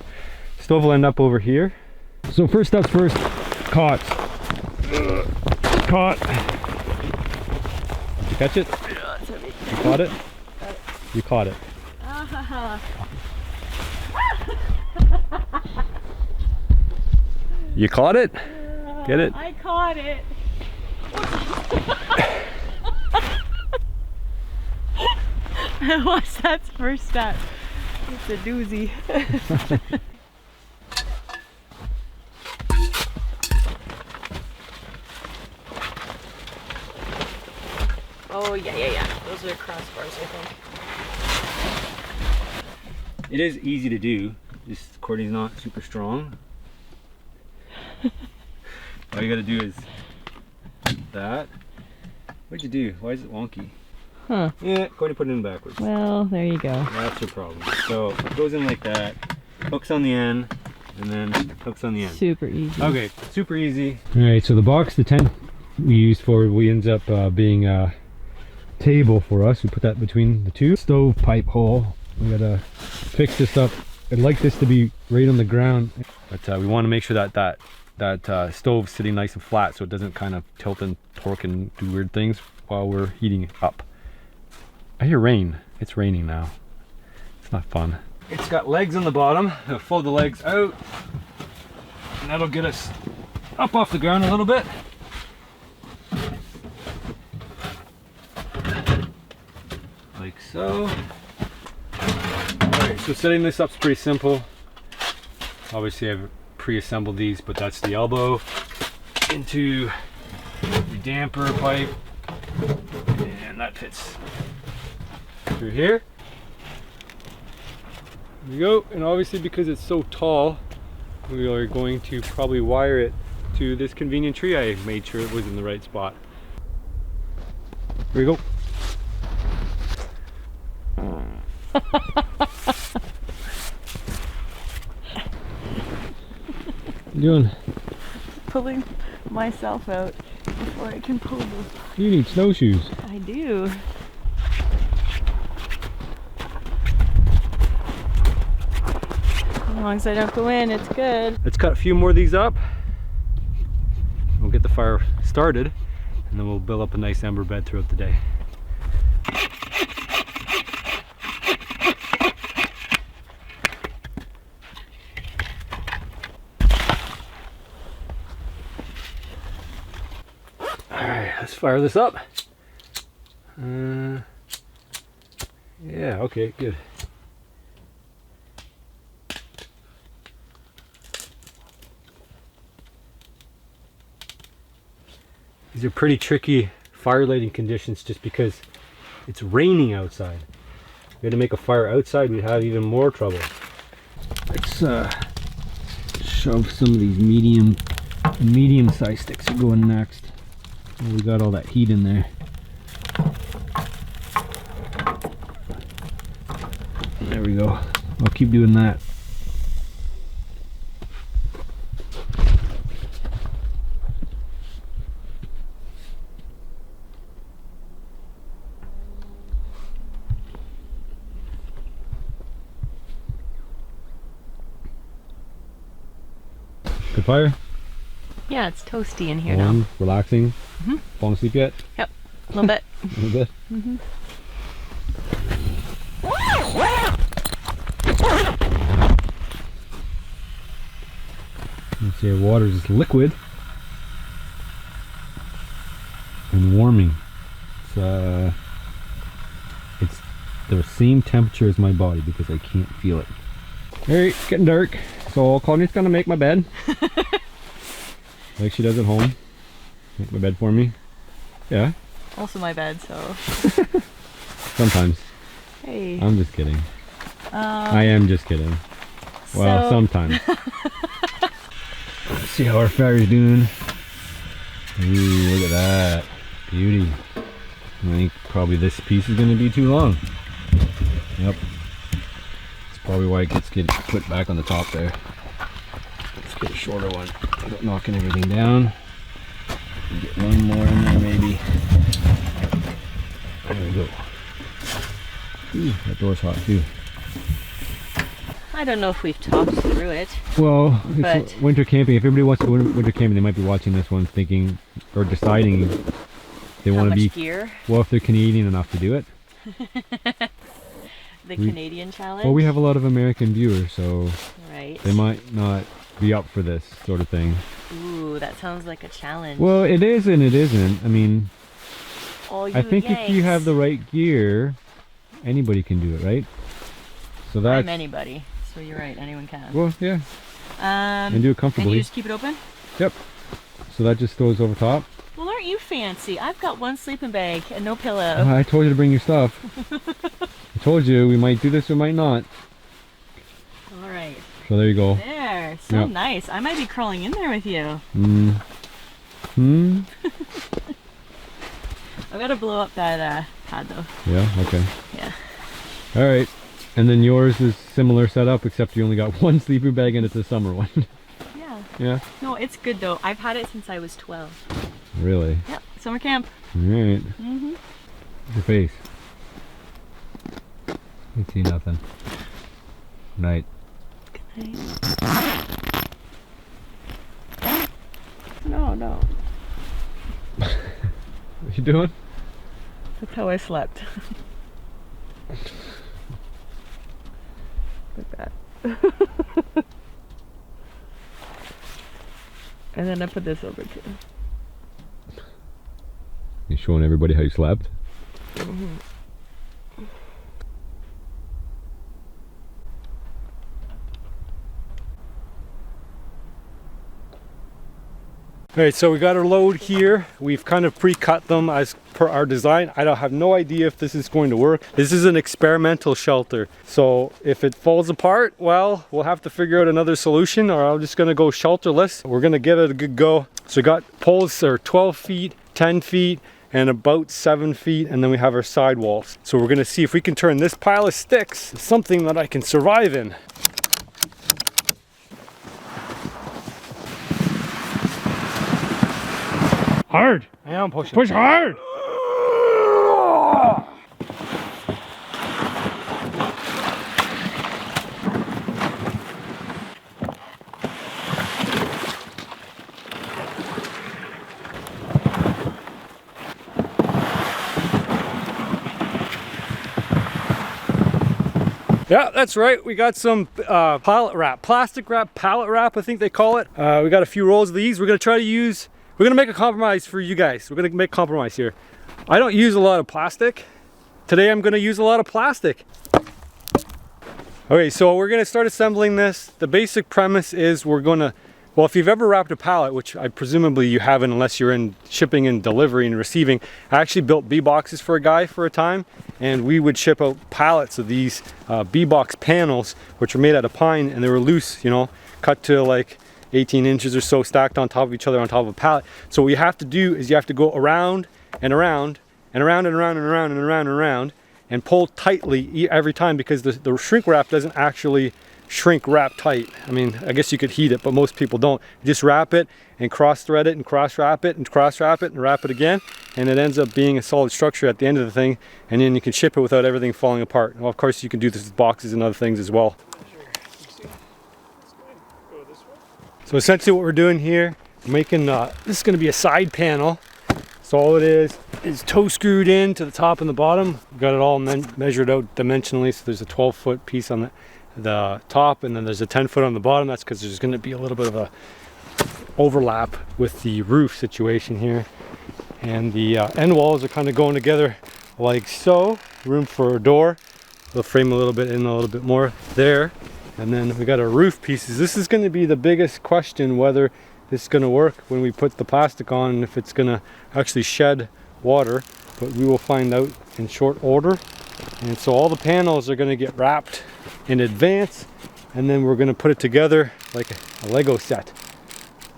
[SPEAKER 1] will end up over here. So first steps first, cot. Cot. Did you catch it?
[SPEAKER 7] Yeah, it's heavy.
[SPEAKER 1] You caught it? You caught it.
[SPEAKER 7] Ah,
[SPEAKER 1] You caught it? Get it?
[SPEAKER 7] I caught it. What's that first step? It's a doozy. Oh yeah. Those are crossbars, I think.
[SPEAKER 1] It is easy to do. This cording's not super strong. All you gotta do is that. What'd you do? Why is it wonky?
[SPEAKER 7] Huh.
[SPEAKER 1] Yeah, go ahead and put it in backwards.
[SPEAKER 7] Well, there you go.
[SPEAKER 1] That's your problem. So it goes in like that, hooks on the end, and then hooks on the end.
[SPEAKER 7] Super easy.
[SPEAKER 1] Okay, super easy. All right, so the tent we used ends up being a table for us. We put that between the 2 stovepipe hole. We gotta fix this up. I'd like this to be right on the ground, but we want to make sure that stove's sitting nice and flat so it doesn't kind of tilt and torque and do weird things while we're heating it up. I hear rain. It's raining now. It's not fun. It's got legs on the bottom. I'll fold the legs out, and that'll get us up off the ground a little bit. Like so. Alright, so setting this up is pretty simple. Obviously I've pre-assembled these, but that's the elbow into the damper pipe, and that fits through here. There we go. And obviously because it's so tall, we are going to probably wire it to this convenient tree. I made sure it was in the right spot. Here we go. What you doing?
[SPEAKER 7] Pulling myself out before I can pull this.
[SPEAKER 1] You need snowshoes.
[SPEAKER 7] I do. As long as I don't go in, it's good.
[SPEAKER 1] Let's cut a few more of these up. We'll get the fire started, and then we'll build up a nice ember bed throughout the day. Alright, let's fire this up. Yeah, okay, good. These are pretty tricky fire lighting conditions just because it's raining outside. If we had to make a fire outside, we'd have even more trouble. Let's shove some of these medium-sized sticks to go in next. Oh, we got all that heat in there. There we go. I'll keep doing that. Good fire?
[SPEAKER 7] Yeah, it's toasty in here
[SPEAKER 1] Warm,
[SPEAKER 7] now.
[SPEAKER 1] relaxing. Falling asleep yet?
[SPEAKER 7] Yep, a little bit.
[SPEAKER 1] A little bit? You see our water is liquid and warming. It's the same temperature as my body because I can't feel it. Alright, it's getting dark. So Connie's gonna make my bed. Like she does at home. Make my bed for me. Yeah.
[SPEAKER 7] Also my bed, so.
[SPEAKER 1] Sometimes.
[SPEAKER 7] Hey.
[SPEAKER 1] I'm just kidding. I am just kidding. Well, sometimes. Let's see how our fire's doing. Ooh, look at that. Beauty. I think probably this piece is going to be too long. Yep. That's probably why it gets put back on the top there. Let's get a shorter one without knocking everything down. Get one more in there maybe. There we go. Ooh, that door's hot too.
[SPEAKER 7] I don't know if we've talked through it.
[SPEAKER 1] Well, it's winter camping. If everybody wants to go winter camping, they might be watching this one thinking or deciding they want to be
[SPEAKER 7] gear?
[SPEAKER 1] Well, if they're Canadian enough to do it.
[SPEAKER 7] Canadian challenge?
[SPEAKER 1] Well, we have a lot of American viewers, so
[SPEAKER 7] right.
[SPEAKER 1] They might not be up for this sort of thing.
[SPEAKER 7] Ooh, that sounds like a challenge.
[SPEAKER 1] Well, it is and it isn't. I mean, I think
[SPEAKER 7] Yanks.
[SPEAKER 1] if you have the right gear, anybody can do it, right? So that's...
[SPEAKER 7] I'm anybody, so you're right, anyone can.
[SPEAKER 1] Well, yeah. And do it comfortably.
[SPEAKER 7] And you just keep it open?
[SPEAKER 1] Yep. So that just goes over top.
[SPEAKER 7] Well, aren't you fancy? I've got one sleeping bag and no pillow.
[SPEAKER 1] I told you to bring your stuff. I told you we might do this or might not.
[SPEAKER 7] All right.
[SPEAKER 1] So there you go.
[SPEAKER 7] There, so nice. I might be crawling in there with you. I've got to blow up that pad though.
[SPEAKER 1] Yeah, okay.
[SPEAKER 7] Yeah.
[SPEAKER 1] All right. And then yours is similar setup, except you only got one sleeping bag and it's a summer one.
[SPEAKER 7] Yeah.
[SPEAKER 1] Yeah.
[SPEAKER 7] No, it's good though. I've had it since I was 12.
[SPEAKER 1] Really?
[SPEAKER 7] Yep, summer camp.
[SPEAKER 1] All right.
[SPEAKER 7] Mm-hmm.
[SPEAKER 1] Your face. You see nothing. Night.
[SPEAKER 7] Good night. No.
[SPEAKER 1] What you doing?
[SPEAKER 7] That's how I slept. Like that. And then I put this over too.
[SPEAKER 1] You showing everybody how you slept?
[SPEAKER 7] Mm-hmm.
[SPEAKER 1] Alright, so we got our load here. We've kind of pre-cut them as per our design. I have no idea if this is going to work. This is an experimental shelter. So if it falls apart, well, we'll have to figure out another solution, or I'm just gonna go shelterless. We're gonna give it a good go. So we got poles that are 12 feet, 10 feet, and about 7 feet, and then we have our side walls. So we're gonna see if we can turn this pile of sticks into something that I can survive in. Hard! I am pushing. Push hard! Yeah, that's right. We got some pallet wrap, plastic wrap, pallet wrap, I think they call it. We got a few rolls of these. We're gonna try to use, we're gonna make a compromise for you guys. We're gonna make a compromise here. I don't use a lot of plastic. Today I'm gonna use a lot of plastic. Okay, so we're gonna start assembling this. The basic premise is we're gonna, well, if you've ever wrapped a pallet, which I presumably you haven't unless you're in shipping and delivery and receiving, I actually built B-boxes for a guy for a time, and we would ship out pallets of these B-box panels, which are made out of pine, and they were loose, you know, cut to like 18 inches or so, stacked on top of each other on top of a pallet. So what you have to do is you have to go around and around and around and around and around and around and around and pull tightly every time, because the shrink wrap doesn't actually shrink wrap tight. I mean, I guess you could heat it, but most people don't. You just wrap it and cross thread it and cross wrap it and cross wrap it and wrap it again, and it ends up being a solid structure at the end of the thing, and then you can ship it without everything falling apart. Well, of course you can do this with boxes and other things as well. So essentially what we're doing here, we're making this is going to be a side panel. So all it is toe screwed in to the top and the bottom. We've got it all measured out dimensionally, so there's a 12-foot piece on the top, and then there's a 10-foot on the bottom. That's because there's going to be a little bit of a overlap with the roof situation here, and the end walls are kind of going together like so. Room for a door. We'll frame a little bit in, a little bit more there. And then we got our roof pieces. This is going to be the biggest question, whether this is going to work when we put the plastic on, and if it's going to actually shed water. But we will find out in short order. And so all the panels are going to get wrapped in advance, and then we're going to put it together like a Lego set.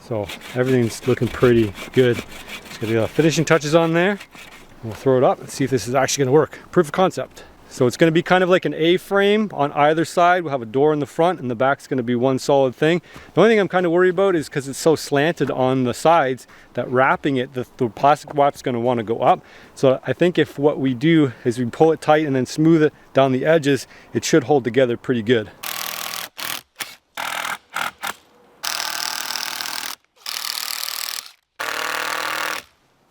[SPEAKER 1] So everything's looking pretty good. Just got the finishing touches on there. We'll throw it up and see if this is actually going to work. Proof of concept. So it's going to be kind of like an A-frame on either side. We'll have a door in the front, and the back's going to be one solid thing. The only thing I'm kind of worried about is because it's so slanted on the sides that wrapping it, the plastic wrap's going to want to go up. So I think if what we do is we pull it tight and then smooth it down the edges, it should hold together pretty good.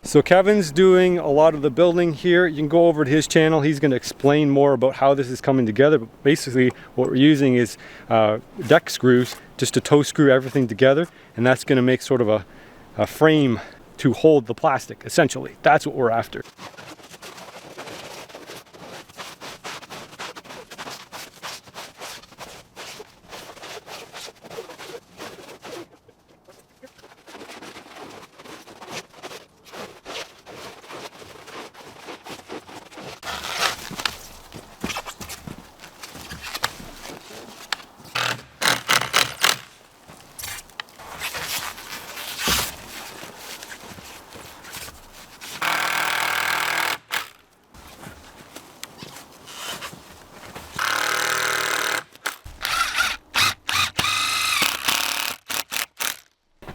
[SPEAKER 1] So Kevin's doing a lot of the building here. You can go over to his channel. He's going to explain more about how this is coming together. But basically what we're using is deck screws just to toe screw everything together. And that's going to make sort of a frame to hold the plastic, essentially. That's what we're after.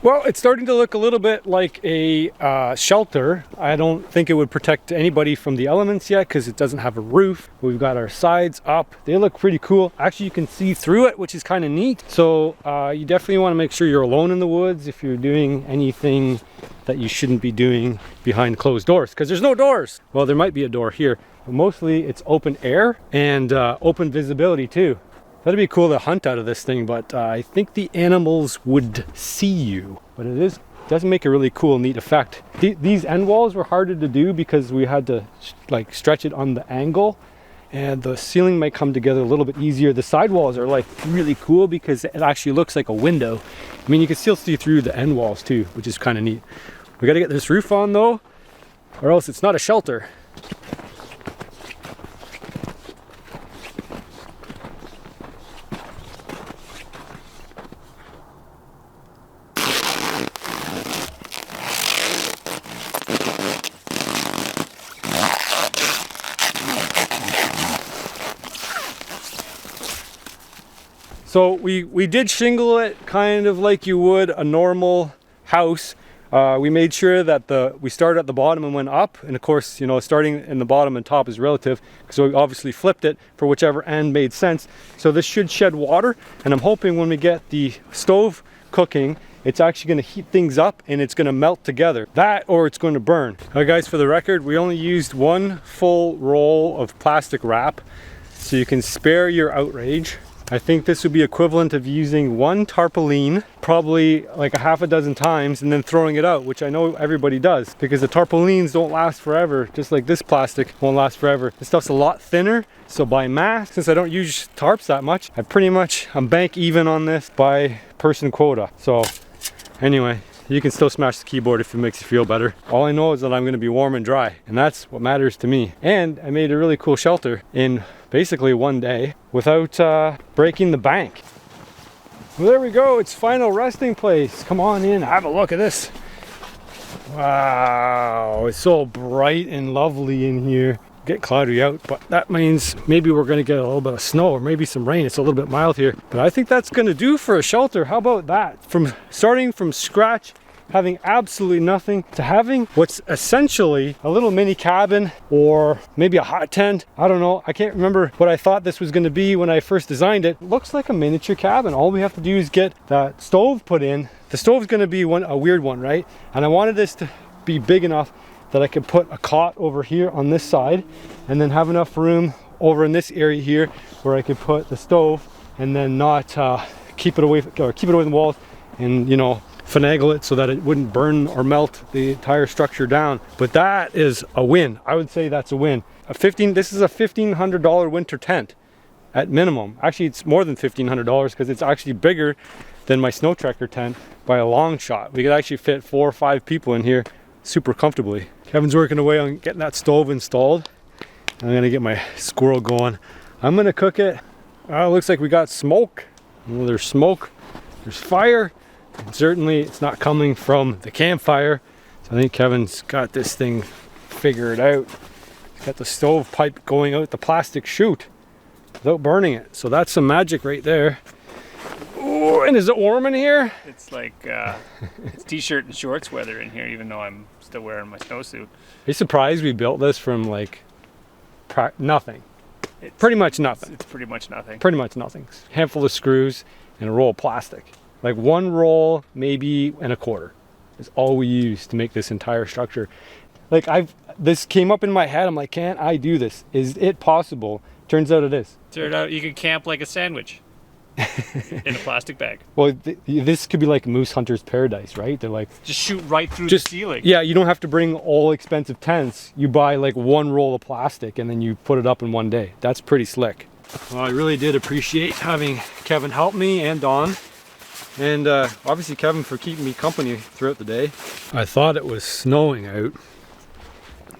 [SPEAKER 1] Well, it's starting to look a little bit like a shelter. I don't think it would protect anybody from the elements yet because it doesn't have a roof. We've got our sides up. They look pretty cool. Actually, you can see through it, which is kind of neat. So you definitely want to make sure you're alone in the woods if you're doing anything that you shouldn't be doing behind closed doors, because there's no doors. Well, there might be a door here, but mostly it's open air and open visibility too. That'd be cool to hunt out of this thing, but I think the animals would see you. But it does make a really cool, neat effect. These end walls were harder to do because we had to like stretch it on the angle, and the ceiling might come together a little bit easier. The side walls are like really cool because it actually looks like a window. I mean, you can still see through the end walls too, which is kind of neat. We got to get this roof on though, or else it's not a shelter. So we did shingle it kind of like you would a normal house. We made sure that we started at the bottom and went up, and of course, you know, starting in the bottom and top is relative, so we obviously flipped it for whichever end made sense. So this should shed water, and I'm hoping when we get the stove cooking, it's actually going to heat things up and it's going to melt together. That, or it's going to burn. Now guys, for the record, we only used one full roll of plastic wrap, so you can spare your outrage. I think this would be equivalent of using one tarpaulin probably like a half a dozen times and then throwing it out, which I know everybody does, because the tarpaulins don't last forever, just like this plastic won't last forever. This stuff's a lot thinner, so by math, since I don't use tarps that much, I'm bank even on this by person quota. So anyway, you can still smash the keyboard if it makes you feel better. All I know is that I'm going to be warm and dry, and that's what matters to me. And I made a really cool shelter in basically one day without breaking the bank. Well, there we go. It's final resting place. Come on in, have a look at this. Wow, it's so bright and lovely in here. Get cloudy out, but that means maybe we're going to get a little bit of snow or maybe some rain. It's a little bit mild here, but I think that's going to do for a shelter. How about that? From starting from scratch, having absolutely nothing, to having what's essentially a little mini cabin or maybe a hot tent. I don't know. I can't remember what I thought this was going to be when I first designed it. It looks like a miniature cabin. All we have to do is get that stove put in. The stove's going to be a weird one, right? And I wanted this to be big enough that I could put a cot over here on this side and then have enough room over in this area here where I could put the stove and then not keep it away from the walls, and, you know, finagle it so that it wouldn't burn or melt the entire structure down. But that is a win. I would say that's a win. This is a $1,500 winter tent. at minimum. Actually, it's more than $1,500 because it's actually bigger than my snow tracker tent by a long shot. We could actually fit 4 or 5 people in here super comfortably. Kevin's working away on getting that stove installed. I'm gonna get my squirrel going. I'm gonna cook it. Looks like we got smoke. Well, there's smoke, there's fire. And certainly it's not coming from the campfire. So I think Kevin's got this thing figured out. He's got the stove pipe going out the plastic chute without burning it. So that's some magic right there. Ooh, and is it warm in here?
[SPEAKER 8] It's like it's t-shirt and shorts weather in here, even though I'm still wearing my snowsuit.
[SPEAKER 1] Are you surprised we built this from like nothing? Pretty much nothing.
[SPEAKER 8] It's pretty much nothing.
[SPEAKER 1] Pretty much nothing. Handful of screws and a roll of plastic. Like 1 roll, maybe, and a quarter is all we use to make this entire structure. Like this came up in my head. I'm like, can't I do this? Is it possible? Turns out it is.
[SPEAKER 8] Turned out you could camp like a sandwich in a plastic bag.
[SPEAKER 1] Well, this could be like Moose Hunter's Paradise, right? They're like,
[SPEAKER 8] Just shoot right through the ceiling.
[SPEAKER 1] yeah, you don't have to bring all expensive tents. You buy like 1 roll of plastic and then you put it up in 1 day. That's pretty slick. Well, I really did appreciate having Kevin help me and Dawn. And obviously Kevin for keeping me company throughout the day. I thought it was snowing out,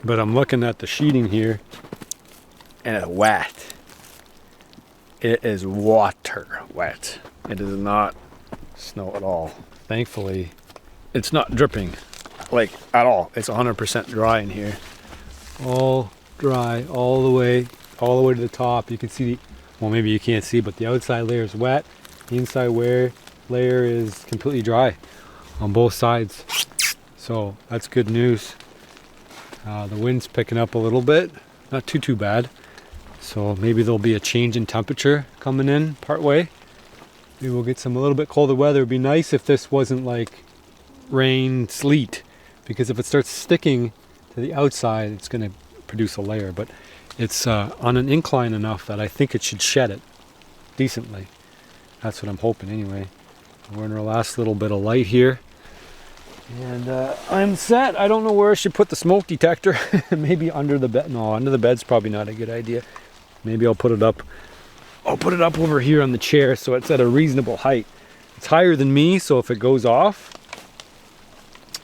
[SPEAKER 1] but I'm looking at the sheeting here and it's wet. It is water wet. It is not snow at all. Thankfully, it's not dripping like at all. It's 100% dry in here. All dry all the way to the top. You can see, well, maybe you can't see, but the outside layer is wet. The inside layer is completely dry on both sides. So that's good news. The wind's picking up a little bit. Not too bad. So maybe there'll be a change in temperature coming in part way. Maybe we'll get a little bit colder weather. It'd be nice if this wasn't like rain, sleet, because if it starts sticking to the outside, it's going to produce a layer. But it's on an incline enough that I think it should shed it decently. That's what I'm hoping anyway. We're in our last little bit of light here. And I'm set. I don't know where I should put the smoke detector. Maybe under the bed. No, under the bed's probably not a good idea. Maybe I'll put it up. I'll put it up over here on the chair so it's at a reasonable height. It's higher than me, so if it goes off,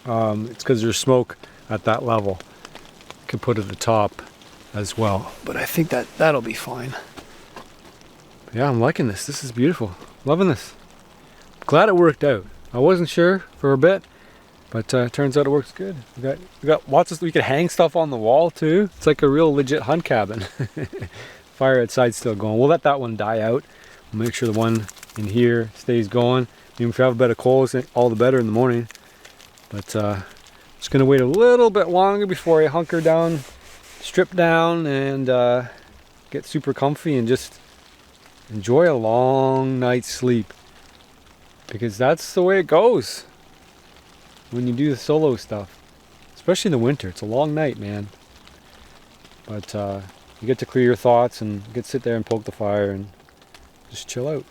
[SPEAKER 1] it's because there's smoke at that level. Could put it at the top as well, but I think that'll be fine. But yeah, I'm liking this. This is beautiful. Loving this. Glad it worked out. I wasn't sure for a bit, but turns out it works good. We got lots of. We could hang stuff on the wall too. It's like a real legit hunt cabin. Fire outside's still going. We'll let that one die out. We'll make sure the one in here stays going. Even if you have a bed of coals, all the better in the morning. But just gonna wait a little bit longer before I hunker down, strip down, and get super comfy and just enjoy a long night's sleep. Because that's the way it goes when you do the solo stuff. Especially in the winter. It's a long night, man. But you get to clear your thoughts and get to sit there and poke the fire and just chill out.